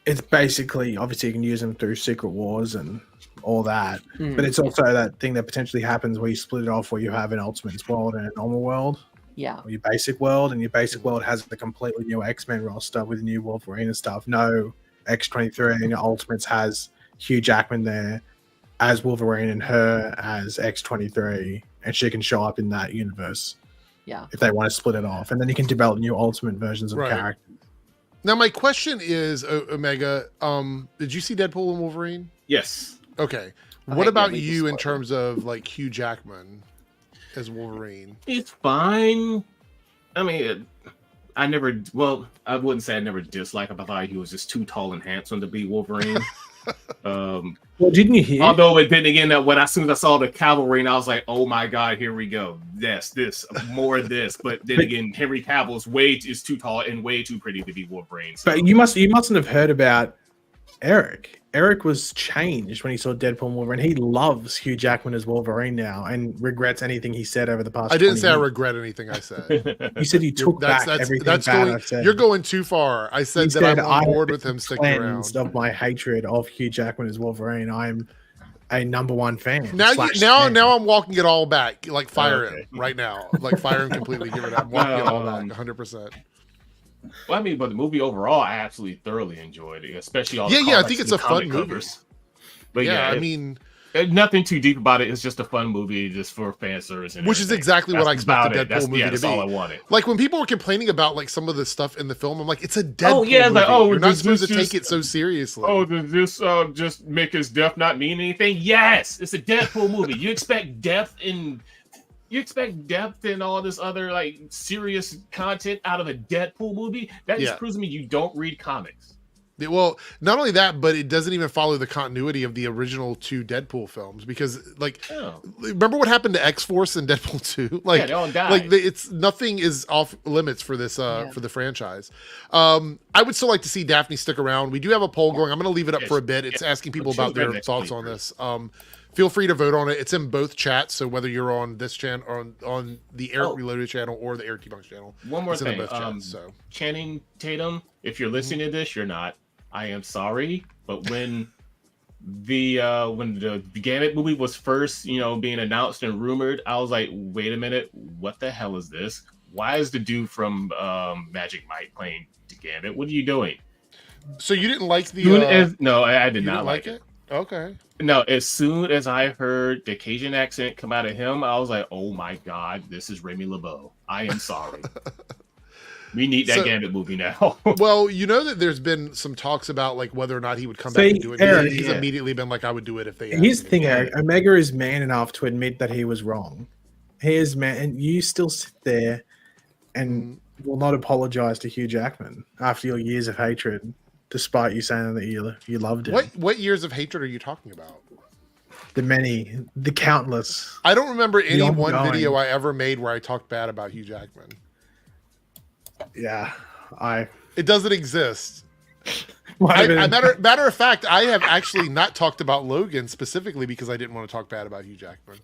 it's basically, obviously you can use them through Secret Wars and all that, but it's also that thing that potentially happens where you split it off, where you have an Ultimates world and a normal world. Yeah. Or your basic world, and your basic world has a completely new X-Men roster with new Wolverine and stuff. No X-23, and your Ultimates has Hugh Jackman there as Wolverine and her as X-23, and she can show up in that universe. Yeah. If they want to split it off, and then you can develop new Ultimate versions of characters. Now my question is, Omega, did you see Deadpool and Wolverine? Yes. Okay. What about you in terms of like Hugh Jackman as Wolverine? It's fine. I mean, I wouldn't say I never disliked him. I thought he was just too tall and handsome to be Wolverine. Well, didn't you hear? Although, but then again, as soon as I saw the cavalry, and I was like, "Oh my god, here we go! More of this." But then again, Henry Cavill is too tall and way too pretty to be Wolverine. So. But you mustn't have heard about Eric. Eric was changed when he saw Deadpool and Wolverine. He loves Hugh Jackman as Wolverine now and regrets anything he said over the past. I didn't say I regret anything I said. You said you took back everything bad I said. You're going too far. I said that I'm on board with him sticking around. Of my hatred of Hugh Jackman as Wolverine, I'm a #1 fan. Now I'm walking it all back. Like fire him right now. Like fire him completely. Give it up. Walking it all back. 100%. Well, I mean, but the movie overall, I absolutely thoroughly enjoyed it, especially all. I think it's a fun movie. But I mean, nothing too deep about it. It's just a fun movie, just for fan service, which is exactly what I expected Deadpool movie to be. That's all I wanted. Like when people were complaining about like some of the stuff in the film, I'm like, it's a Deadpool movie. You're not supposed to take it so seriously. Oh, does this just make his death not mean anything? Yes, it's a Deadpool movie. You expect depth and all this other like serious content out of a Deadpool movie? That just proves to me you don't read comics. Well, not only that, but it doesn't even follow the continuity of the original 2 Deadpool films because, like, remember what happened to X-Force and Deadpool 2? Like, they all died. Like, it's nothing is off limits for this for the franchise. I would still like to see Daphne stick around. We do have a poll going. I'm going to leave it up for a bit. It's asking people about their thoughts on this. Feel free to vote on it. It's in both chats, so whether you're on this channel or on the Eric Reloaded channel or the Eric T-Bunks channel. One more thing. Both chats, Channing Tatum, if you're listening to this, you're not. I am sorry, but when the Gambit movie was first, being announced and rumored, I was like, wait a minute, what the hell is this? Why is the dude from Magic Mike playing the Gambit? What are you doing? So you didn't like the? No, I did not like it. Okay. No, as soon as I heard the Cajun accent come out of him, I was like, oh my god, this is Remy LeBeau. I am sorry. We need that Gambit movie now. Well, you know that there's been some talks about like whether or not he would come back and do it. Eric, he's immediately been like, I would do it if they. Here's the thing, Eric. Omega is man enough to admit that he was wrong. He is man, and you still sit there and will not apologize to Hugh Jackman after your years of hatred, despite you saying that you loved him. What years of hatred are you talking about? The countless. I don't remember any one video I ever made where I talked bad about Hugh Jackman. Yeah, it doesn't exist. Matter of fact, I have actually not talked about Logan specifically because I didn't want to talk bad about Hugh Jackman.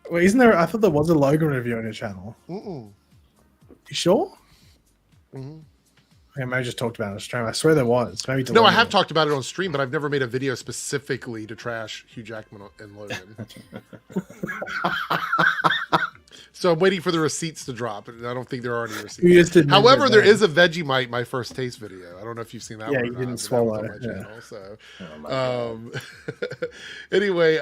Well, isn't there? I thought there was a Logan review on your channel. You sure? I may have just talked about it on stream. I swear there was. Maybe no, I have talked about it on stream, but I've never made a video specifically to trash Hugh Jackman and Logan. So I'm waiting for the receipts to drop, and I don't think there are any receipts. However, there is a Vegemite My First Taste video. I don't know if you've seen that one. Yeah, you didn't swallow it. Channel, so. Anyway,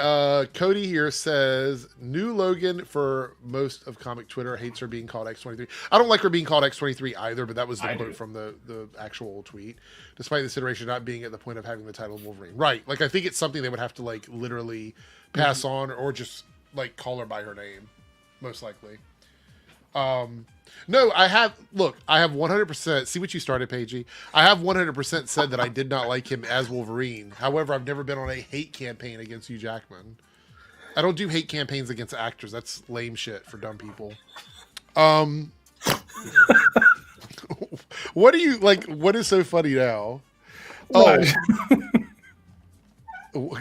Cody here says, new Logan for most of comic Twitter hates her being called X-23. I don't like her being called X-23 either, but that was the quote from the actual tweet. Despite this iteration not being at the point of having the title of Wolverine. Right. Like, I think it's something they would have to, like, literally pass on or just, like, call her by her name. Most likely. No, I have 100%. See what you started, Paigey. I have 100% said that I did not like him as Wolverine. However, I've never been on a hate campaign against Hugh Jackman. I don't do hate campaigns against actors. That's lame shit for dumb people. What do you like? What is so funny now? Oh,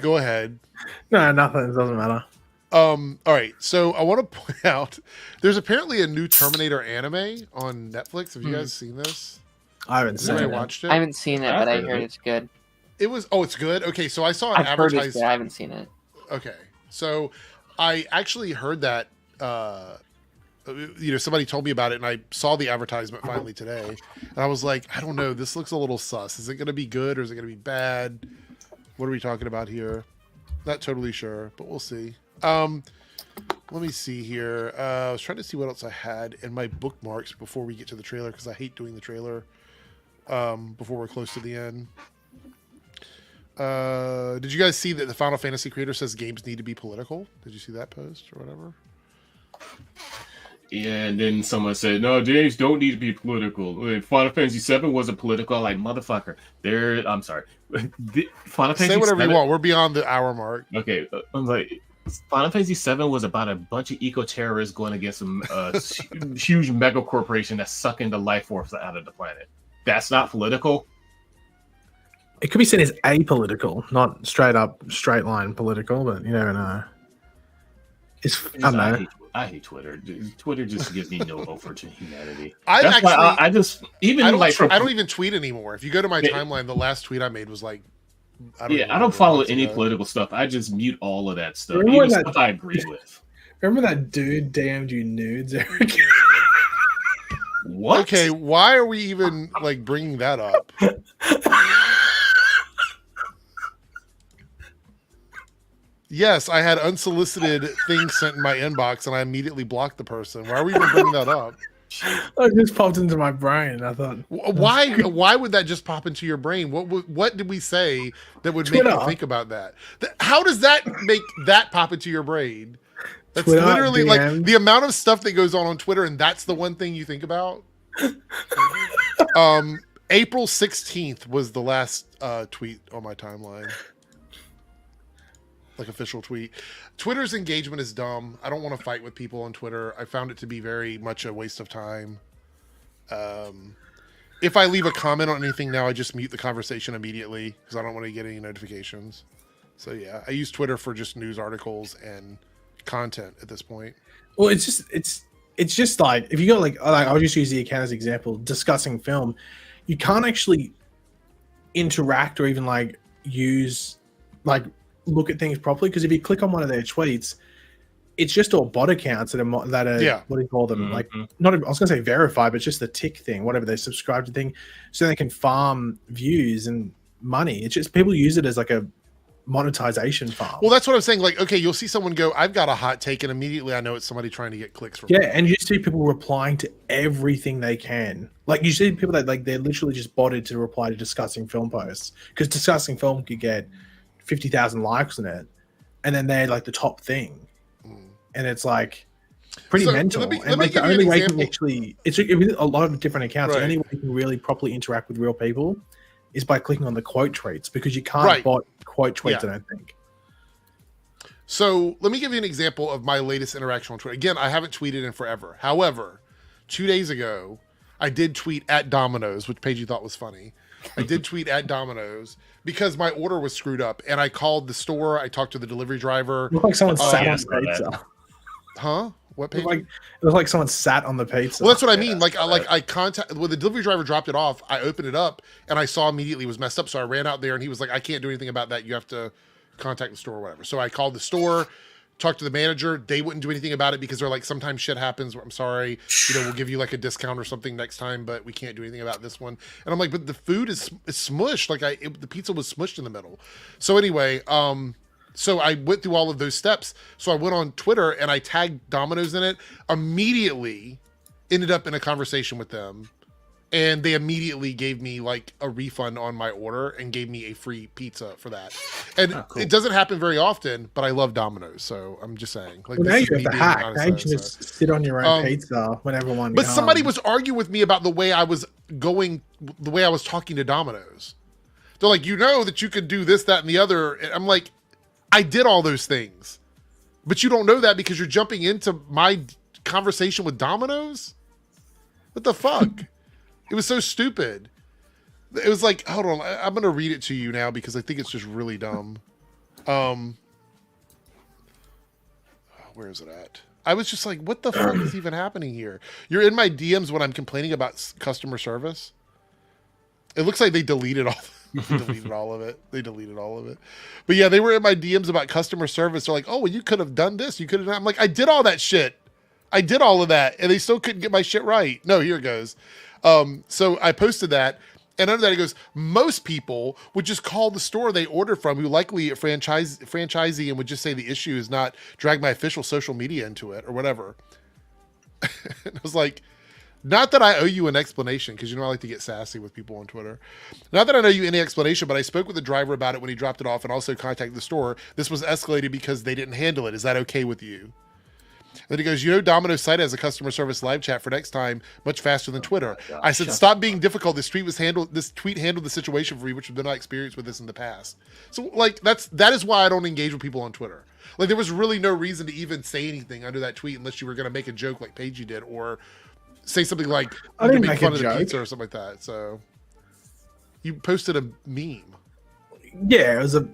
go ahead. No, nothing. It doesn't matter. All right, so I want to point out there's apparently a new Terminator anime on Netflix. Have you guys seen this? I haven't seen it. Watched it? I haven't seen it, but I heard it's good. It's good. Okay, so I saw an I've heard advertised. It's good. I haven't seen it. Okay, so I actually heard that. Somebody told me about it, and I saw the advertisement finally today, and I was like, I don't know, this looks a little sus. Is it going to be good or is it going to be bad? What are we talking about here? Not totally sure, but we'll see. Let me see here. I was trying to see what else I had in my bookmarks before we get to the trailer because I hate doing the trailer. before we're close to the end. Did you guys see that the Final Fantasy creator says games need to be political? Did you see that post or whatever? Yeah, and then someone said, "No, games don't need to be political." Final Fantasy VII wasn't political. Like, motherfucker, I'm sorry. Final Fantasy Say whatever 7? you want. We're beyond the hour mark. Okay, I'm like, Final Fantasy VII was about a bunch of eco-terrorists going against some huge mega corporation that's sucking the life force out of the planet. That's not political. It could be seen as apolitical, not straight line political, but you never know. I don't know. I hate Twitter. Twitter just gives me no hope for humanity. I don't even tweet anymore. If you go to my timeline, the last tweet I made was like, I don't follow any political stuff. I just mute all of that stuff. Even stuff I agree with. Remember that dude DM'd you nudes, Eric? What? Okay, why are we even like bringing that up? Yes, I had unsolicited things sent in my inbox, and I immediately blocked the person. Why are we even bringing that up? It just popped into my brain. I thought, why would that just pop into your brain? What did we say that would make you think about that? How does that make that pop into your brain? That's Twitter, literally DM. Like the amount of stuff that goes on Twitter, and that's the one thing you think about. April 16th was the last tweet on my timeline. Like official tweet. Twitter's engagement is dumb. I don't want to fight with people on Twitter. I found it to be very much a waste of time. If I leave a comment on anything now, I just mute the conversation immediately because I don't want to get any notifications. So yeah, I use Twitter for just news articles and content at this point. Well, it's just like if you go like I'll just use the account as an example, discussing film, you can't actually interact or even like use like look at things properly, because if you click on one of their tweets, it's just all bot accounts that are what do you call them? Like not I was gonna say verified, but just the tick thing, whatever they subscribe to thing, so they can farm views and money. It's just people use it as like a monetization farm. Well, that's what I'm saying. Like, okay, you'll see someone go, "I've got a hot take," and immediately I know it's somebody trying to get clicks from. Yeah, and you see people replying to everything they can. Like you see people that like they're literally just botted to reply to discussing film posts, because discussing film could get 50,000 likes on it, and then they're like the top thing, and it's like pretty mental. And like the only way you can actually, it's a lot of different accounts. Right. The only way you can really properly interact with real people is by clicking on the quote tweets, because you can't bot quote tweets. I don't think. So let me give you an example of my latest interaction on Twitter. Again, I haven't tweeted in forever. However, 2 days ago, I did tweet at Domino's, which Paige thought was funny. I did tweet at Domino's because my order was screwed up, and I called the store. I talked to the delivery driver. It looked like someone sat on the pizza. Huh? What page? It looked like someone sat on the pizza. Well, that's what I mean. I contacted when the delivery driver dropped it off. I opened it up and I saw immediately it was messed up. So I ran out there and he was like, "I can't do anything about that. You have to contact the store or whatever." So I called the store, talked to the manager. They wouldn't do anything about it because they're like, "Sometimes shit happens. I'm sorry. We'll give you like a discount or something next time, but we can't do anything about this one." And I'm like, "But the food is smushed. The pizza was smushed in the middle." So anyway, so I went through all of those steps. So I went on Twitter and I tagged Domino's in it. Immediately ended up in a conversation with them. And they immediately gave me like a refund on my order and gave me a free pizza for that. And It doesn't happen very often, but I love Domino's. So I'm just saying. Like, now you have the hack. Now you can just sit on your own pizza whenever one But somebody was arguing with me about the way I was talking to Domino's. They're like, that you could do this, that, and the other. And I'm like, I did all those things, but you don't know that because you're jumping into my conversation with Domino's. What the fuck? It was so stupid. It was like, hold on, I'm going to read it to you now because I think it's just really dumb. Where is it at? I was just like, what the fuck is even happening here? You're in my DMs when I'm complaining about customer service. It looks like they deleted all of it. They deleted all of it. But yeah, they were in my DMs about customer service. They're like, "Oh, well, you could have done this. You could have." I'm like, I did all that shit. I did all of that, and they still couldn't get my shit right. No, here it goes. So I posted that, and under that it goes, most people would just call the store they ordered from, who likely a franchisee, and would just say the issue is not drag my official social media into it or whatever. And I was like, Not that I owe you an explanation, because I like to get sassy with people on Twitter. Not that I owe you any explanation, but I spoke with the driver about it when he dropped it off and also contacted the store. This was escalated because they didn't handle it. Is that okay with you? Then he goes, Domino's site has a customer service live chat for next time, much faster than Twitter. I said, stop being difficult. This tweet handled the situation for me, which has been my experience with this in the past. So that is why I don't engage with people on Twitter. Like, there was really no reason to even say anything under that tweet unless you were going to make a joke like Paige did, or say something like I didn't make make fun a of the joke. pizza or something like that. So you posted a meme. Yeah, it was a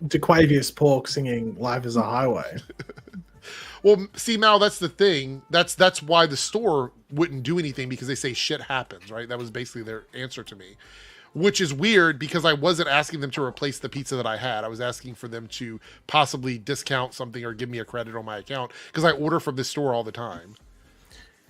DeQuavius Pork singing "Life Is a Highway." Well, see, Mal, that's the thing. That's why the store wouldn't do anything, because they say shit happens, right? That was basically their answer to me, which is weird because I wasn't asking them to replace the pizza that I had. I was asking for them to possibly discount something or give me a credit on my account, because I order from this store all the time.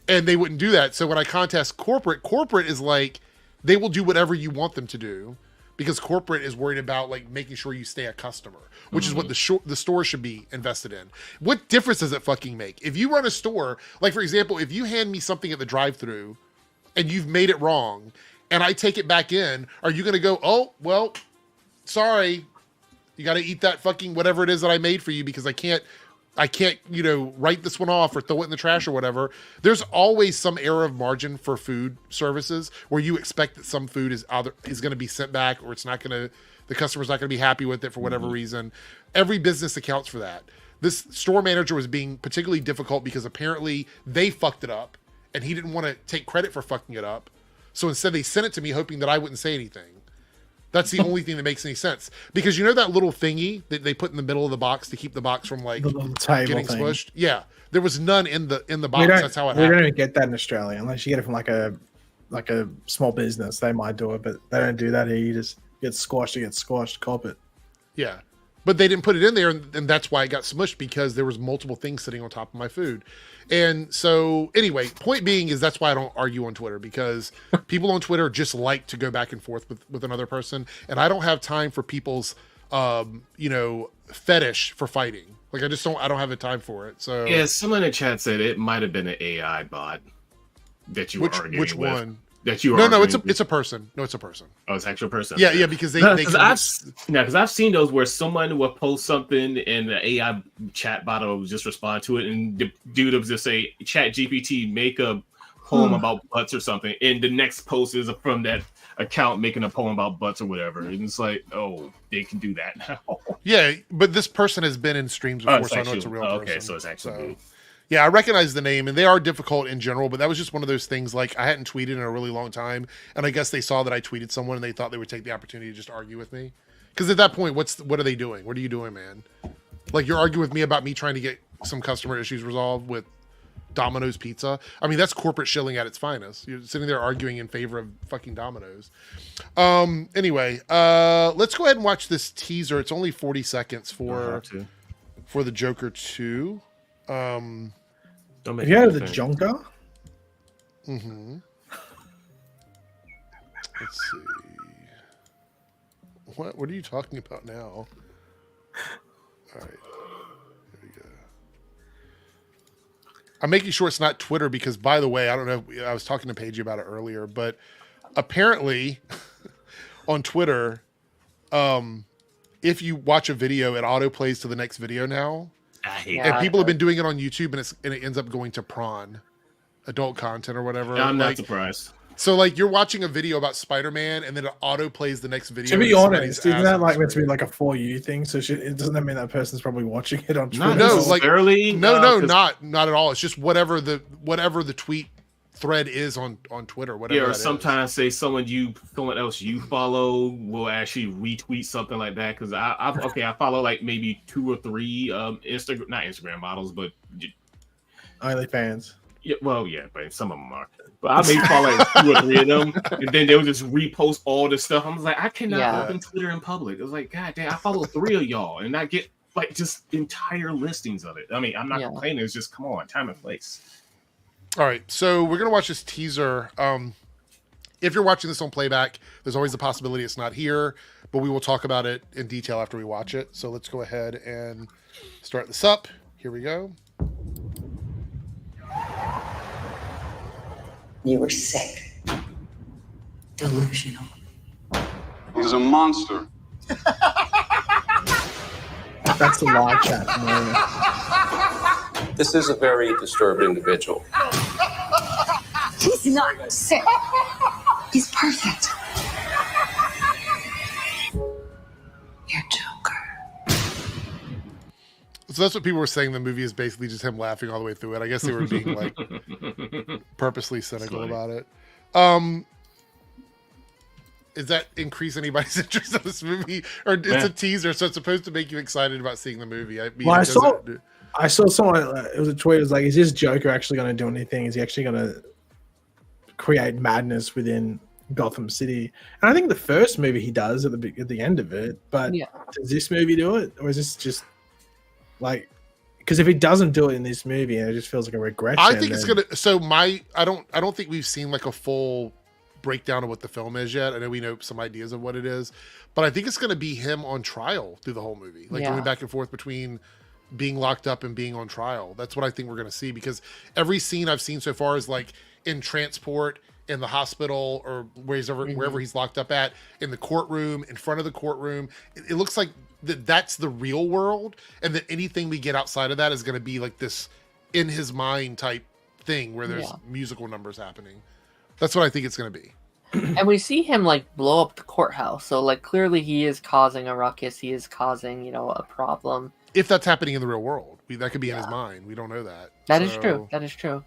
And they wouldn't do that. So when I contest corporate is like, they will do whatever you want them to do, because corporate is worried about like making sure you stay a customer, which is what the store should be invested in. What difference does it fucking make? If you run a store, like for example, if you hand me something at the drive-thru and you've made it wrong and I take it back in, are you going to go, oh, well, sorry, you got to eat that fucking whatever it is that I made for you because I can't, write this one off or throw it in the trash or whatever. There's always some error of margin for food services where you expect that some food is going to be sent back, or the customer's not going to be happy with it for whatever reason. Every business accounts for that. This store manager was being particularly difficult because apparently they fucked it up and he didn't want to take credit for fucking it up. So instead they sent it to me hoping that I wouldn't say anything. That's the only thing that makes any sense. Because that little thingy that they put in the middle of the box to keep the box from like getting smushed? Yeah. There was none in the box. That's how it happened. We don't get that in Australia unless you get it from like a small business. They might do it, but they don't do that here. You just get squashed, cop it. Yeah. But they didn't put it in there, and that's why it got smushed, because there was multiple things sitting on top of my food. And so, anyway, point being is that's why I don't argue on Twitter, because people on Twitter just like to go back and forth with another person, and I don't have time for people's, fetish for fighting. Like, I don't have the time for it. So yeah, someone in the chat said it might have been an AI bot that you were arguing with. Which one? That you were no, it's a person. No, it's a person. Oh, it's an actual person. Yeah, because because I've seen those where someone will post something and the AI chat bot will just respond to it, and the dude will just say, "Chat GPT, make a poem about butts or something," and the next post is from that account making a poem about butts or whatever. And it's like, oh, they can do that now. Yeah, but this person has been in streams before, so I know it's a real person. Okay, so it's actually. Yeah, I recognize the name, and they are difficult in general, but that was just one of those things, like, I hadn't tweeted in a really long time, and I guess they saw that I tweeted someone, and they thought they would take the opportunity to just argue with me. Because at that point, what are they doing? What are you doing, man? Like, you're arguing with me about me trying to get some customer issues resolved with Domino's Pizza? I mean, that's corporate shilling at its finest. You're sitting there arguing in favor of fucking Domino's. Anyway, let's go ahead and watch this teaser. It's only 40 seconds for the Joker 2. Have you heard of the Jonker? Mm-hmm. Let's see. What are you talking about now? All right. Here we go. I'm making sure it's not Twitter because, by the way, I don't know. I was talking to Paige about it earlier, but apparently on Twitter, if you watch a video, it auto plays to the next video now. And people have been doing it on YouTube, and it ends up going to prawn, adult content or whatever. I'm not surprised. So, like, you're watching a video about Spider-Man, and then it auto plays the next video. To be honest, isn't that like meant to be like a For You thing? So it doesn't that mean that person's probably watching it on Twitter? Not at all. It's just whatever the tweet thread is on Twitter. Whatever. Yeah, or sometimes say someone else you follow will actually retweet something like that. Because I follow like maybe 2 or 3 not Instagram models, but OnlyFans. Yeah, well, yeah, but some of them are. But I may follow like 2 or 3 of them, and then they'll just repost all this stuff. I was like, I cannot open Twitter in public. It was like, God damn, I follow 3 of y'all, and I get like just entire listings of it. I mean, I'm not complaining. It's just, come on, time and place. All right, so we're gonna watch this teaser. If you're watching this on playback, there's always the possibility it's not here, but we will talk about it in detail after we watch it. So let's go ahead and start this up. Here we go. You were sick. Delusional. He's a monster. That's the live chat. This is a very disturbed individual. He's not sick. He's perfect. You're Joker. So that's what people were saying. The movie is basically just him laughing all the way through it. I guess they were being like purposely cynical about it. Does that increase anybody's interest in this movie, or it's a teaser, so it's supposed to make you excited about seeing the movie? I mean, I saw someone. It was a tweet. It was like, "Is this Joker actually going to do anything? Is he actually going to create madness within Gotham City?" And I think the first movie he does at the end of it, but does this movie do it, or is this just like? Because if he doesn't do it in this movie, it just feels like a regression. I think it's gonna. So I don't think we've seen like a full breakdown of what the film is yet. I know we know some ideas of what it is, but I think it's going to be him on trial through the whole movie, like going back and forth between being locked up and being on trial. That's what I think we're going to see, because every scene I've seen so far is like in transport, in the hospital, or wherever he's locked up at, in the courtroom, in front of the courtroom. It looks like that's the real world, and that anything we get outside of that is going to be like this in his mind type thing where there's musical numbers happening. That's what I think it's going to be. And we see him like blow up the courthouse. So like clearly he is causing a ruckus. He is causing, a problem. If that's happening in the real world, that could be in his mind. We don't know that. That is true. That is true.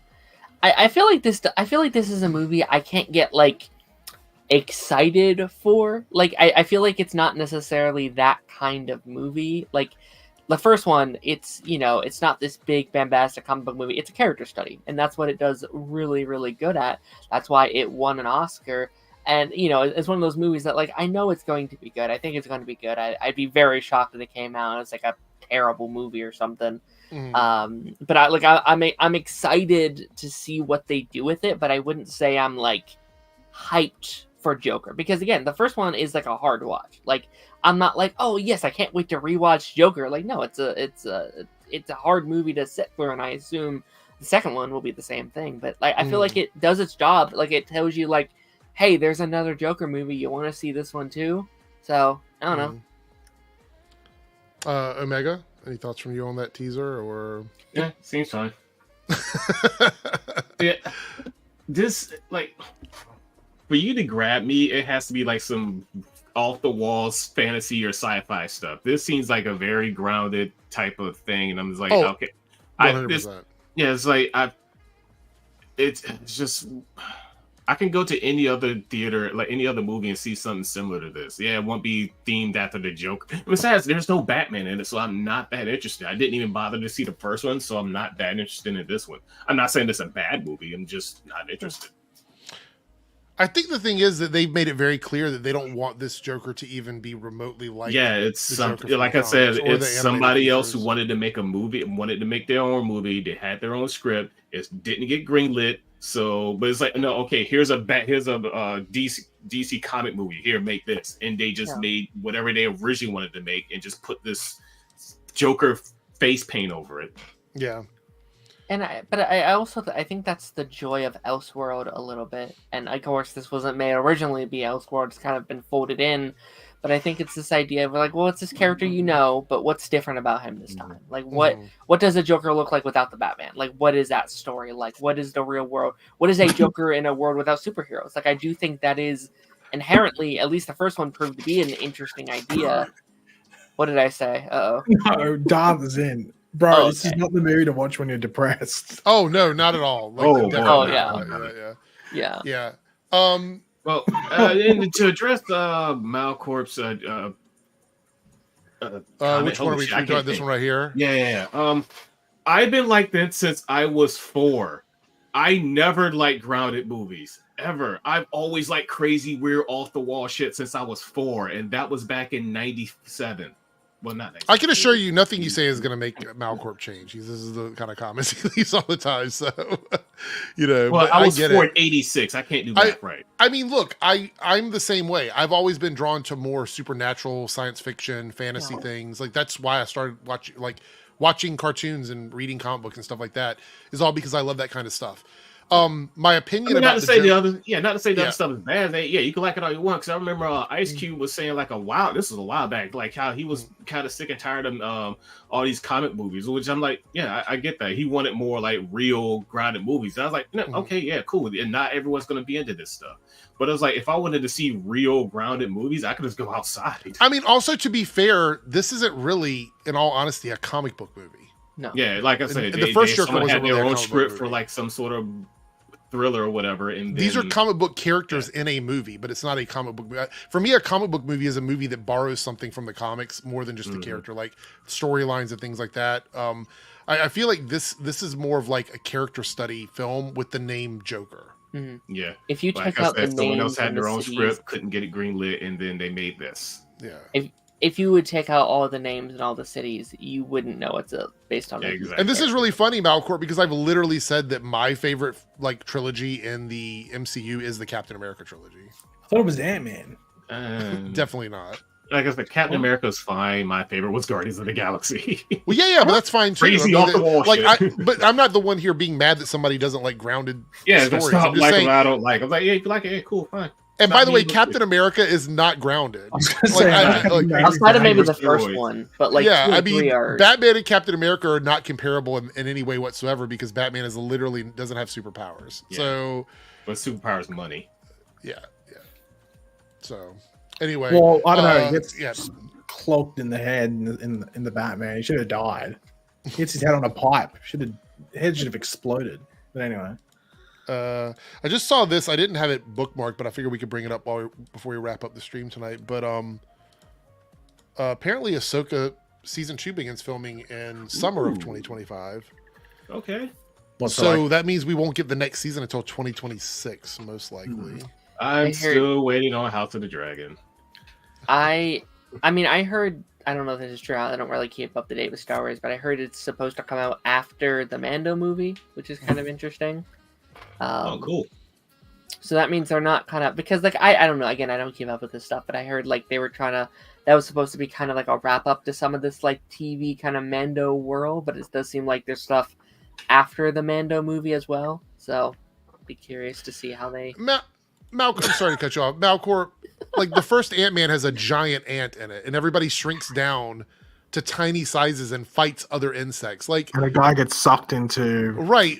I feel like this is a movie I can't get like excited for. Like I feel like it's not necessarily that kind of movie. Like the first one, it's not this big bombastic comic book movie. It's a character study, and that's what it does really, really good at. That's why it won an Oscar. And it's one of those movies that like I know it's going to be good. I think it's going to be good. I'd be very shocked if it came out and it's like a terrible movie or something. But I'm excited to see what they do with it. But I wouldn't say I'm like hyped for Joker, because again, the first one is like a hard watch. Like I'm not like, oh yes, I can't wait to rewatch Joker. Like no, it's a hard movie to sit through, and I assume the second one will be the same thing. But like I feel like it does its job. Like it tells you like, hey, there's another Joker movie. You want to see this one too? So I don't know. Omega, any thoughts from you on that teaser? Or yeah, seems fine. Yeah, this like for you to grab me, it has to be like some off the walls fantasy or sci-fi stuff. This seems like a very grounded type of thing, and I'm just like, okay, 100%. It's like it's just I can go to any other theater, like any other movie, and see something similar to this. Yeah, it won't be themed after the Joker. Besides, there's no Batman in it, so I'm not that interested. I didn't even bother to see the first one, so I'm not that interested in this one. I'm not saying it's a bad movie. I'm just not interested. I think the thing is that they've made it very clear that they don't want this Joker to even be remotely like. Yeah, it's something like I said, it's somebody else who wanted to make a movie, wanted to make their own movie. They had their own script. It didn't get greenlit. So, but it's like, no, okay, here's a DC comic movie. Here, make this, and they just made whatever they originally wanted to make, and just put this Joker face paint over it. Yeah. And I also think that's the joy of Elseworld a little bit. And of course, this wasn't made originally to be Elseworld. It's kind of been folded in. But I think it's this idea of like, well, it's this character but what's different about him this time? Like, what does a Joker look like without the Batman? Like, what is that story like? What is the real world? What is a Joker in a world without superheroes? Like, I do think that is inherently, at least the first one proved to be an interesting idea. What did I say? Uh-oh. No, Dom is in. Bro, This is not the movie to watch when you're depressed. Oh, no, not at all. Like, yeah. Well, and to address Malcorp's which one are we talking about? This one right here? Yeah. I've been like this since I was 4. I never liked grounded movies, ever. I've always liked crazy, weird, off-the-wall shit since I was 4, and that was back in 97. Well, not 97. I can assure you, nothing you say is going to make Malcorp change. This is the kind of comments he leaves all the time, so, Well, but I was 4 in 86. I can't do that right. I mean, look, I'm the same way. I've always been drawn to more supernatural, science fiction, fantasy things. Like, that's why I started watching cartoons and reading comic books and stuff like that, is all because I love that kind of stuff. My opinion not about to say the other Yeah. stuff is bad. You can like it all you want. Because I remember Ice Cube was saying like this was a while back, like how he was kind of sick and tired of all these comic movies. Which I'm like, yeah, I get that. He wanted more like real grounded movies. And I was like, no, okay, yeah, cool. And not everyone's gonna be into this stuff. But it was like, if I wanted to see real grounded movies, I could just go outside. I mean, also to be fair, this isn't really, in all honesty, a comic book movie. No. Yeah, like I said, the first Joker someone wasn't had really their a own comic book script for movie. like some sort of thriller or whatever. And These are comic book characters in a movie, but it's not a comic book movie. For me, a comic book movie is a movie that borrows something from the comics more than just the character, like storylines and things like that. I feel like this is more of like a character study film with the name Joker. Mm-hmm. Yeah. If you check out the names, someone else had and their the own cities, script, couldn't get it greenlit, and then they made this. Yeah. If you would check out all the names and all the cities, you wouldn't know it's based on. Yeah, exactly. And this is really funny, Malcourt, because I've literally said that my favorite like trilogy in the MCU is the Captain America trilogy. I thought it was Ant-Man. Definitely not. Like I said, Captain America's fine. My favorite was Guardians of the Galaxy. Well, yeah, but that's fine too. Crazy off the wall shit. But I'm not the one here being mad that somebody doesn't like grounded Yeah, stories. that's I'm not just like saying, I don't like. I'm like, yeah, if you like it, yeah, cool, fine. and Not by the way, me, but- Captain America is not grounded. I was gonna say, Outside of maybe the Steroids. first one, but like yeah, 2 I and 3 mean, are. Batman and Captain America are not comparable in any way whatsoever because Batman is literally doesn't have superpowers. Yeah. So, But superpowers money. yeah. So, anyway, well, I don't know. He gets yeah. cloaked in the head in the Batman. He should have died. He hits his head on a pipe. Head should have exploded. But anyway. I just saw this. I didn't have it bookmarked, but I figured we could bring it up before we wrap up the stream tonight. But apparently, Ahsoka season 2 begins filming in summer of 2025. Okay. So that means we won't get the next season until 2026, most likely. I'm still waiting on House of the Dragon. I mean, I heard. I don't know if this is true. I don't really keep up to date with Star Wars, but I heard it's supposed to come out after the Mando movie, which is kind of interesting. Oh, cool. So that means they're not kind of, because like I don't know. Again, I don't keep up with this stuff, but I heard like they were trying to. That was supposed to be kind of like a wrap up to some of this like TV kind of Mando world, but it does seem like there's stuff after the Mando movie as well. So, be curious to see how they. Malcolm, I'm sorry to cut you off. Malcor, like the first Ant-Man has a giant ant in it, and everybody shrinks down to tiny sizes and fights other insects. Like, and a guy gets sucked into right.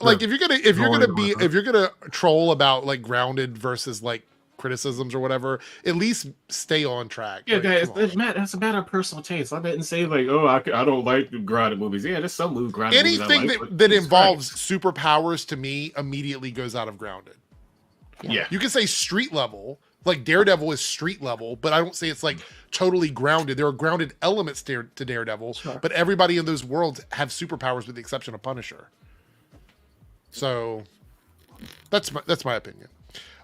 Like if you're gonna troll about like grounded versus like criticisms or whatever, at least stay on track. Yeah, like, guys, that's a matter of personal taste. I didn't say like, oh, I don't like grounded movies. Yeah, there's some grounded movies I anything like, but that Jesus involves Christ. superpowers to me immediately goes out of grounded. Yeah. You can say street level, like Daredevil is street level, but I don't say it's like totally grounded. There are grounded elements to Daredevil, Sure. but everybody in those worlds have superpowers with the exception of Punisher. So that's my opinion.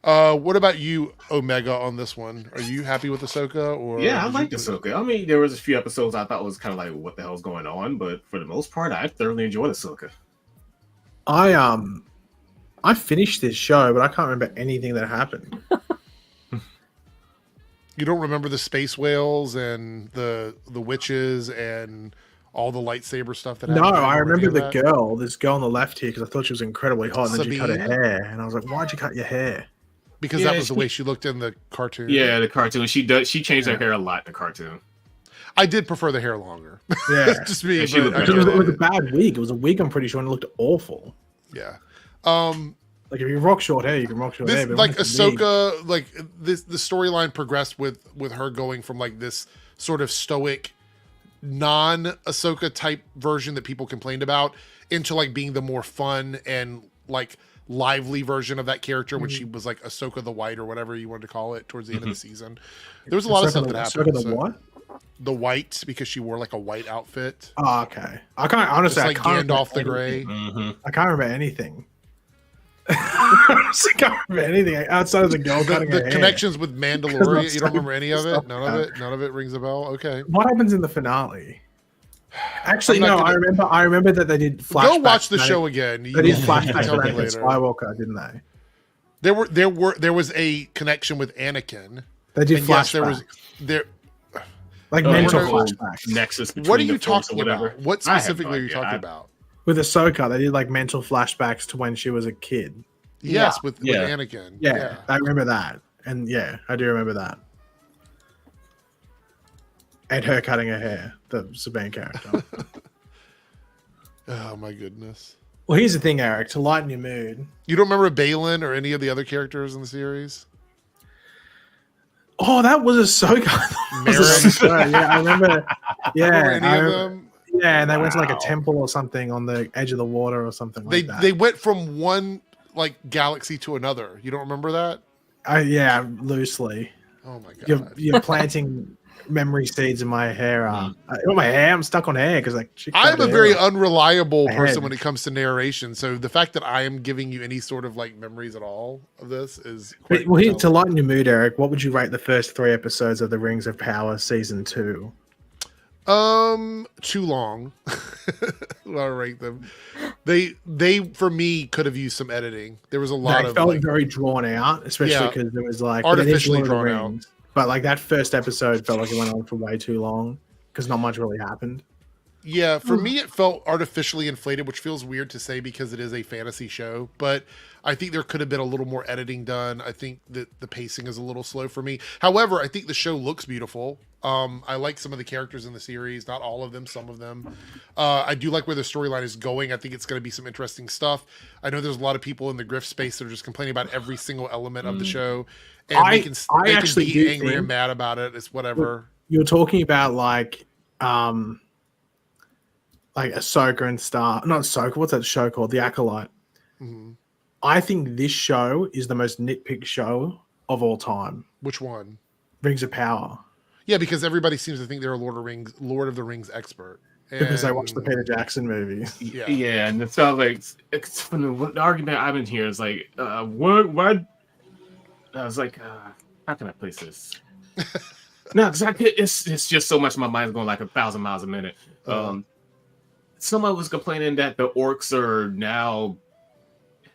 What about you, Omega, on this one? Are you happy with Ahsoka? Or Yeah, I like Ahsoka. I mean, there was a few episodes I thought was kind of like, what the hell's going on? But for the most part, I thoroughly enjoyed Ahsoka. I finished this show, but I can't remember anything that happened. You don't remember the space whales and the witches and all the lightsaber stuff that No, happened? You I don't remember any of that? this girl on the left here, because I thought she was incredibly hot, and then she cut her Sabine? hair, and I was like, "Why'd you cut your hair?" Because Yeah, that was the way she looked in the cartoon. Yeah, the cartoon. She changed her hair a lot in the cartoon. I did prefer the hair longer. Yeah, It's just me. Yeah, she but looked I better. did it was a like it. bad wig. It was a wig, I'm pretty sure, and it looked awful. Yeah. Like if you rock short hair, you can rock short hair. This But like when it's a wig- Ahsoka, like the storyline progressed with her going from like this sort of stoic, non-Ahsoka type version that people complained about into like being the more fun and like lively version of that character when she was like Ahsoka the White or whatever you wanted to call it towards the end of the season. There was a lot of stuff that happened. Ahsoka the So- what? The white, because she wore like a white outfit. Oh, okay. I can't honestly. It's like I can't Gandalf remember the anything. Grey. I can't remember anything. I can't remember anything outside of the girl cutting her The hair. connections with Mandalorian, Because you don't remember any of it? stuff None of it? None of it rings a bell? Okay. What happens in the finale? Actually, I'm not no. gonna- I remember that they did flashbacks. Go watch the to show again. They did You flashbacks tell to me Anakin later. Skywalker, didn't they? There was a connection with Anakin. They did And flashbacks. yes, there. Like Oh, mental wonderful. flashbacks. Nexus between What are the you Force talking or whatever. about? What I have specifically no are you idea. talking about? With Ahsoka, they did like mental flashbacks to when she was a kid. Yes, Yeah. with Yeah. Anakin. Yeah, I remember that. And yeah, I do remember that. And her cutting her hair, the Sabine character. Oh my goodness. Well, here's the thing, Eric, to lighten your mood. You don't remember Balin or any of the other characters in the series? Oh, that was Ahsoka. Merrin? Yeah, I remember. Yeah, Remember any I of remember- them? Yeah, and they went to like a Wow. temple or something on the edge of the water or something They like that. they went from one like galaxy to another. You don't remember that? Yeah, loosely. Oh my god. You're planting memory seeds in my hair. My hair, I'm stuck on hair because like she I'm cut a her very hair off. unreliable My person head. when it comes to narration. So the fact that I am giving you any sort of like memories at all of this is quite Well, here, to telling. lighten your mood, Eric, what would you rate the first 3 episodes of The Rings of Power season 2? Too long. I'll rate them. They for me could have used some editing. There was a lot They of felt like, very drawn out, especially Yeah. because there was like Artificially but it is Lord of the drawn out. Rings. But like that first episode felt like it went on for way too long because not much really happened. yeah, for me it felt artificially inflated, which feels weird to say because it is a fantasy show, but I think there could have been a little more editing done. I think that the pacing is a little slow for me. However, I think the show looks beautiful. I like some of the characters in the series, not all of them, some of them. I do like where the storyline is going. I think it's going to be some interesting stuff. I know there's a lot of people in the grift space that are just complaining about every single element of the show, and I they can actually be do angry and think- mad about it. It's whatever. You're talking about like Ahsoka and Star, not Ahsoka. What's that show called? The Acolyte. Mhm. I think this show is the most nitpick show of all time. Which one? Rings of Power, Yeah, because everybody seems to think they're a Lord of the Rings expert. because they watched the And- Peter Jackson movie. Yeah. Yeah, and it sounds like it's from the argument I've been hearing is like, what? I was like, how can I place this? No, because it's just so much. My mind's going like 1,000 miles a minute. Someone was complaining that the orcs are now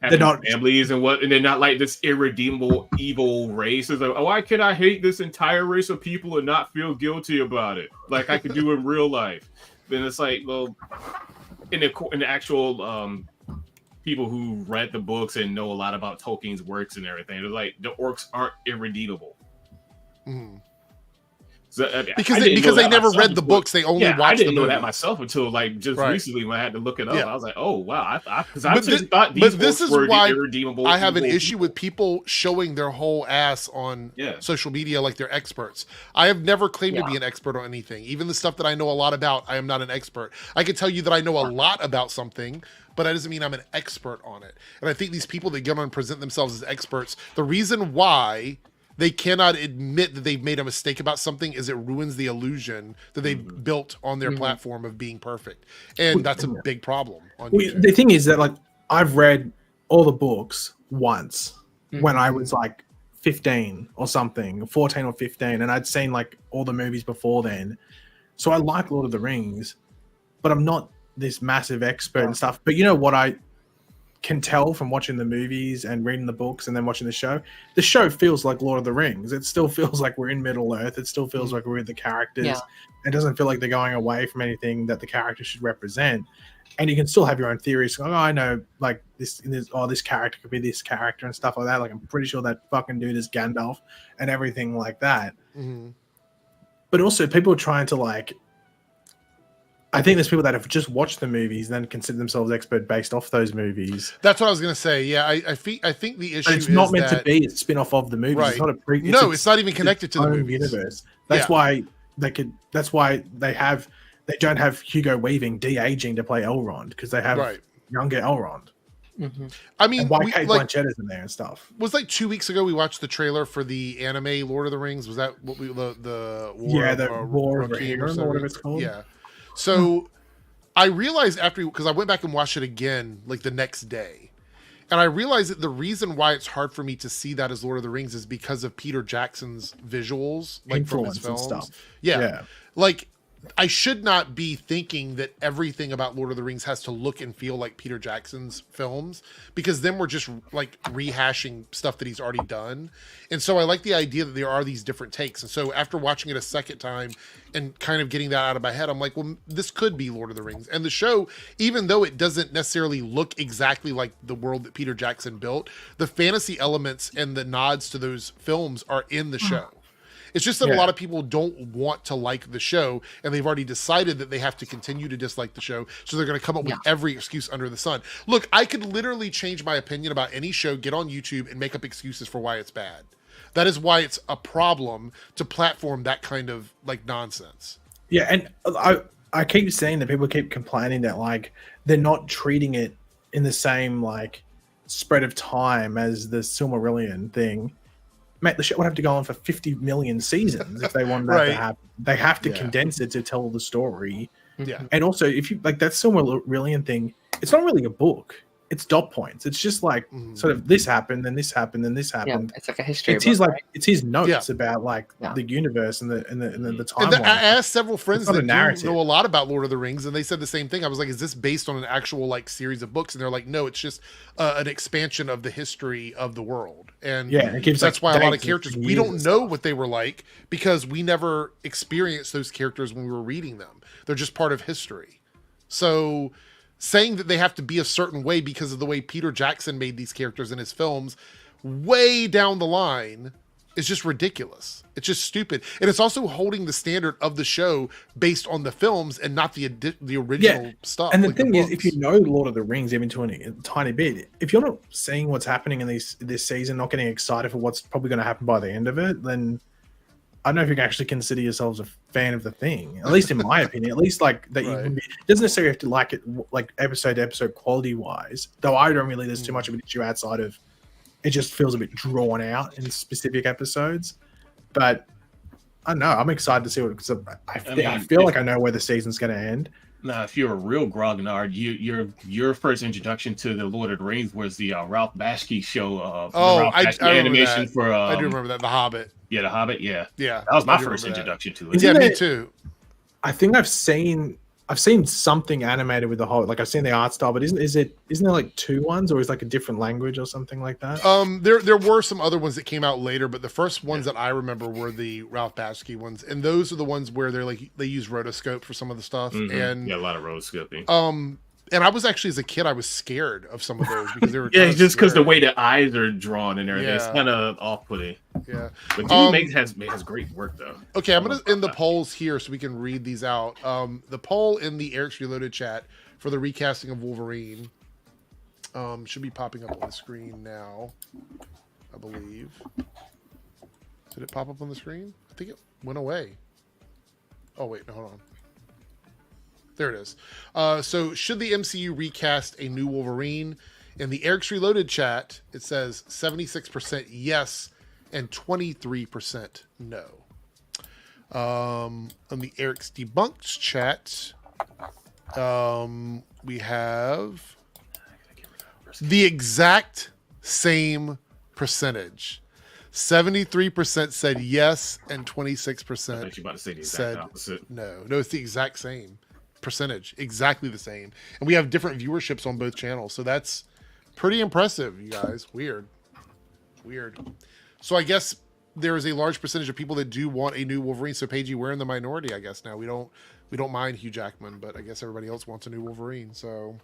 having They're not- families and they're not like this irredeemable evil race. It's like, why can I hate this entire race of people and not feel guilty about it, like I could do in real life? Then it's like, well, in the actual people who read the books and know a lot about Tolkien's works and everything, they're like the orcs aren't irredeemable. Mhm. So, I mean, Because I they didn't know that never myself read the before. books, they only Yeah, I watched didn't the know that movie. myself until like just Right. recently when I had to look it up. Yeah. I was like, oh wow, because But I thi- thought these but this orcs is were why the irredeemable. I have an evil issue people. with people showing their whole ass on Yeah. social media like they're experts. I have never claimed to Yeah. be an expert on anything. Even the stuff that I know a lot about, I am not an expert. I can tell you that I know a lot about something, but that doesn't mean I'm an expert on it. And I think these people that get on and present themselves as experts, the reason why they cannot admit that they've made a mistake about something is it ruins the illusion that they've built on their platform of being perfect. And that's a big problem on Well, YouTube. the thing is that like I've read all the books once when I was like 15 or something, 14 or 15, and I'd seen like all the movies before then. So I like Lord of the Rings, but I'm not this massive expert and stuff. But you know what I can tell from watching the movies and reading the books and then watching the show feels like Lord of the Rings. It still feels like we're in Middle Earth. It still feels like we're with the characters. Yeah. It doesn't feel like they're going away from anything that the character should represent. And you can still have your own theories. Oh, I know, like this character could be this character and stuff like that. Like I'm pretty sure that fucking dude is Gandalf and everything like that. Mhm. But also, people are trying to like. I think there's people that have just watched the movies and then consider themselves expert based off those movies. That's what I was going to say. Yeah, I think the issue But it's is not meant that, to be a spin-off of the movies. Right. It's not a pre. No, it's not even connected to the own movies. universe. That's Yeah. why they could. That's why they don't have Hugo Weaving de-aging to play Elrond because they have Right. younger Elrond. I mean, And why we, Kate like, Blanchett is in there and stuff. was like 2 weeks ago we watched the trailer for the anime Lord of the Rings. Was that what we the War Yeah, of, the War of Rohirrim Rohirrim or something? whatever it's called. Yeah. So I realized because I went back and watched it again like the next day. And I realized that the reason why it's hard for me to see that as Lord of the Rings is because of Peter Jackson's visuals, like from his Influence and films. stuff. Yeah. Yeah. Like I should not be thinking that everything about Lord of the Rings has to look and feel like Peter Jackson's films, because then we're just like rehashing stuff that he's already done. And so I like the idea that there are these different takes. And so after watching it a second time and kind of getting that out of my head, I'm like, well, this could be Lord of the Rings. And the show, even though it doesn't necessarily look exactly like the world that Peter Jackson built, the fantasy elements and the nods to those films are in the show. It's just that a lot of people don't want to like the show, and they've already decided that they have to continue to dislike the show. So they're going to come up with every excuse under the sun. Look, I could literally change my opinion about any show, get on YouTube and make up excuses for why it's bad. That is why it's a problem to platform that kind of like nonsense. Yeah. And I keep saying that people keep complaining that like they're not treating it in the same like spread of time as the Silmarillion thing. Mate, the show would have to go on for 50 million seasons if they want that to happen. They have to condense it to tell the story. Yeah. And also, if you like that Silmarillion thing, it's not really a book. It's dot points. It's just like sort of this happened, then this happened, then this happened. Yeah, it's like a history. It's his it's his notes about like the universe and the timeline. And I asked several friends that know a lot about Lord of the Rings, and they said the same thing. I was like, "Is this based on an actual like series of books?" And they're like, "No, it's just an expansion of the history of the world." And it gives, that's like, why a lot of characters we don't know what they were like because we never experienced those characters when we were reading them. They're just part of history. So saying that they have to be a certain way because of the way Peter Jackson made these characters in his films way down the line is just ridiculous. It's just stupid. And it's also holding the standard of the show based on the films and not the original stuff. And the thing is, if you know Lord of the Rings even to a tiny bit, if you're not seeing what's happening in this season, not getting excited for what's probably going to happen by the end of it, then I don't know if you can actually consider yourselves a fan of the thing. At least in my opinion, at least like that you it doesn't necessarily have to like it like episode to episode quality wise. Though I don't really there's too much of an issue outside of it just feels a bit drawn out in specific episodes. But I don't know. I'm excited to see what because I feel like I know where the season's going to end. Now, if you're a real grognard, your first introduction to the Lord of the Rings was the Ralph Bakshi show. I animation that. For I do remember that. The Hobbit. Yeah, The Hobbit. Yeah, that was my first introduction to it. Yeah, me too. I think I've seen something animated with the whole like I've seen the art style, but isn't there like two ones or is like a different language or something like that? There were some other ones that came out later, but the first ones that I remember were the Ralph Bakshi ones, and those are the ones where they use rotoscope for some of the stuff, and a lot of rotoscoping. And I was actually as a kid I was scared of some of those because they were just because the way the eyes are drawn and everything, it's kind of off-putting. Yeah, but Jimmy has great work though. Okay, I'm gonna end the polls here so we can read these out. The poll in the Eric's Reloaded chat for the recasting of Wolverine should be popping up on the screen now, I believe. Did it pop up on the screen? I think it went away. Oh wait, no, hold on. There it is. So should the MCU recast a new Wolverine? In the Eric's Reloaded chat, it says 76% yes and 23% no. On the Eric's Debunked chat, we have the exact same percentage. 73% said yes and 26% said opposite. No, it's the exact same percentage, exactly the same, and we have different viewerships on both channels, so that's pretty impressive, you guys. Weird. So I guess there is a large percentage of people that do want a new Wolverine. So Paige, we're in the minority, I guess. Now we don't mind Hugh Jackman, but I guess everybody else wants a new Wolverine, so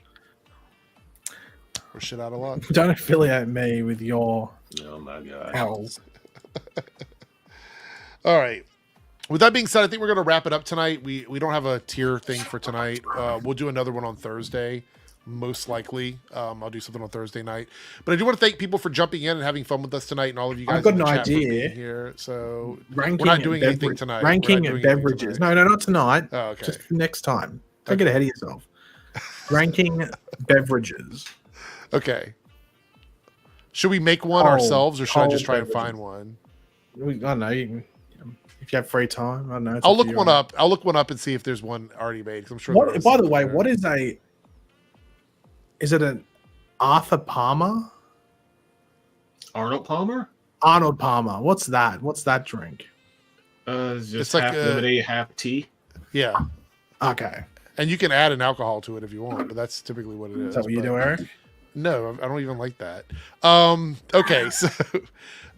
we're shit out of luck. Don't affiliate me with your oh my god hells. All right. With that being said, I think we're going to wrap it up tonight. We don't have a tier thing for tonight. We'll do another one on Thursday, most likely. I'll do something on Thursday night. But I do want to thank people for jumping in and having fun with us tonight, and all of you guys. I've got an idea here. So ranking we're not doing anything tonight. Ranking beverages. No, not tonight. Oh, okay. Just next time. Don't get ahead of yourself. Ranking beverages. Okay. Should we make one ourselves, or should I just try and find one? I don't know. You can. If you have free time, I don't know. I'll look one up. I'll look one up and see if there's one already made. I'm sure. By the way, what is a? Is it an Arthur Palmer? Arnold Palmer? Arnold Palmer. What's that? What's that drink? It's just half lemonade, half tea. Yeah. Okay. And you can add an alcohol to it if you want, but that's typically what it is. Is that what you do, Eric? No, I don't even like that. Okay, so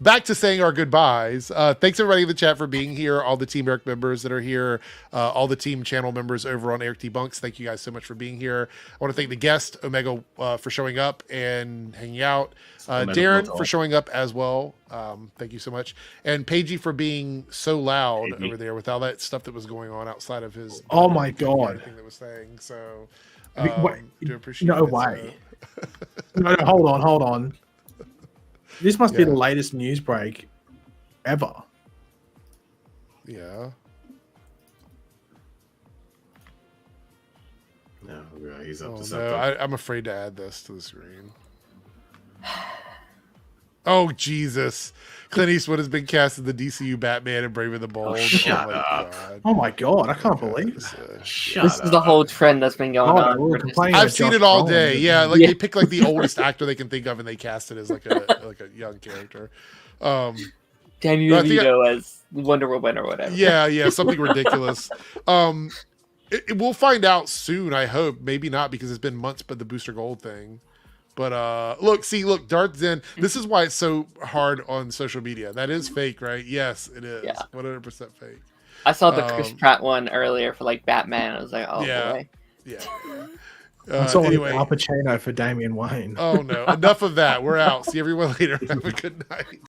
back to saying our goodbyes. Thanks everybody in the chat for being here. All the Team Eric members that are here, all the team channel members over on Eric Debunks. Thank you guys so much for being here. I want to thank the guest Omega for showing up and hanging out. Darren for showing up as well. Thank you so much. And Paigey for being so loud over there with all that stuff that was going on outside of his. Oh my God. Everything that was saying. So Wait, do appreciate no it. way. No, hold on. This must be the latest news break ever. Yeah. No, he's up to No, something. I'm afraid to add this to the screen. Oh, Jesus. Clint Eastwood has been cast as the DCU Batman and Brave and the Bold. Shut my up. God. Oh my God, I can't believe This, that. This is the whole trend that's been going on. we're for complaining Disney. I've seen it all day. Yeah, like Yeah. they pick like the oldest actor they can think of and they cast it as like a young character. Danny I think DeVito as Wonder Woman or whatever. Yeah, something ridiculous. We'll find out soon, I hope. Maybe not because it's been months, but the Booster Gold thing. But look, Darth Zen. This is why it's so hard on social media. That is fake, right? Yes, it is. Yeah. 100% fake. I saw the Chris Pratt one earlier for like Batman. I was like, oh boy. Yeah. I saw Anyway. Al Pacino for Damian Wayne. Oh no! Enough of that. We're out. See everyone later. Have a good night.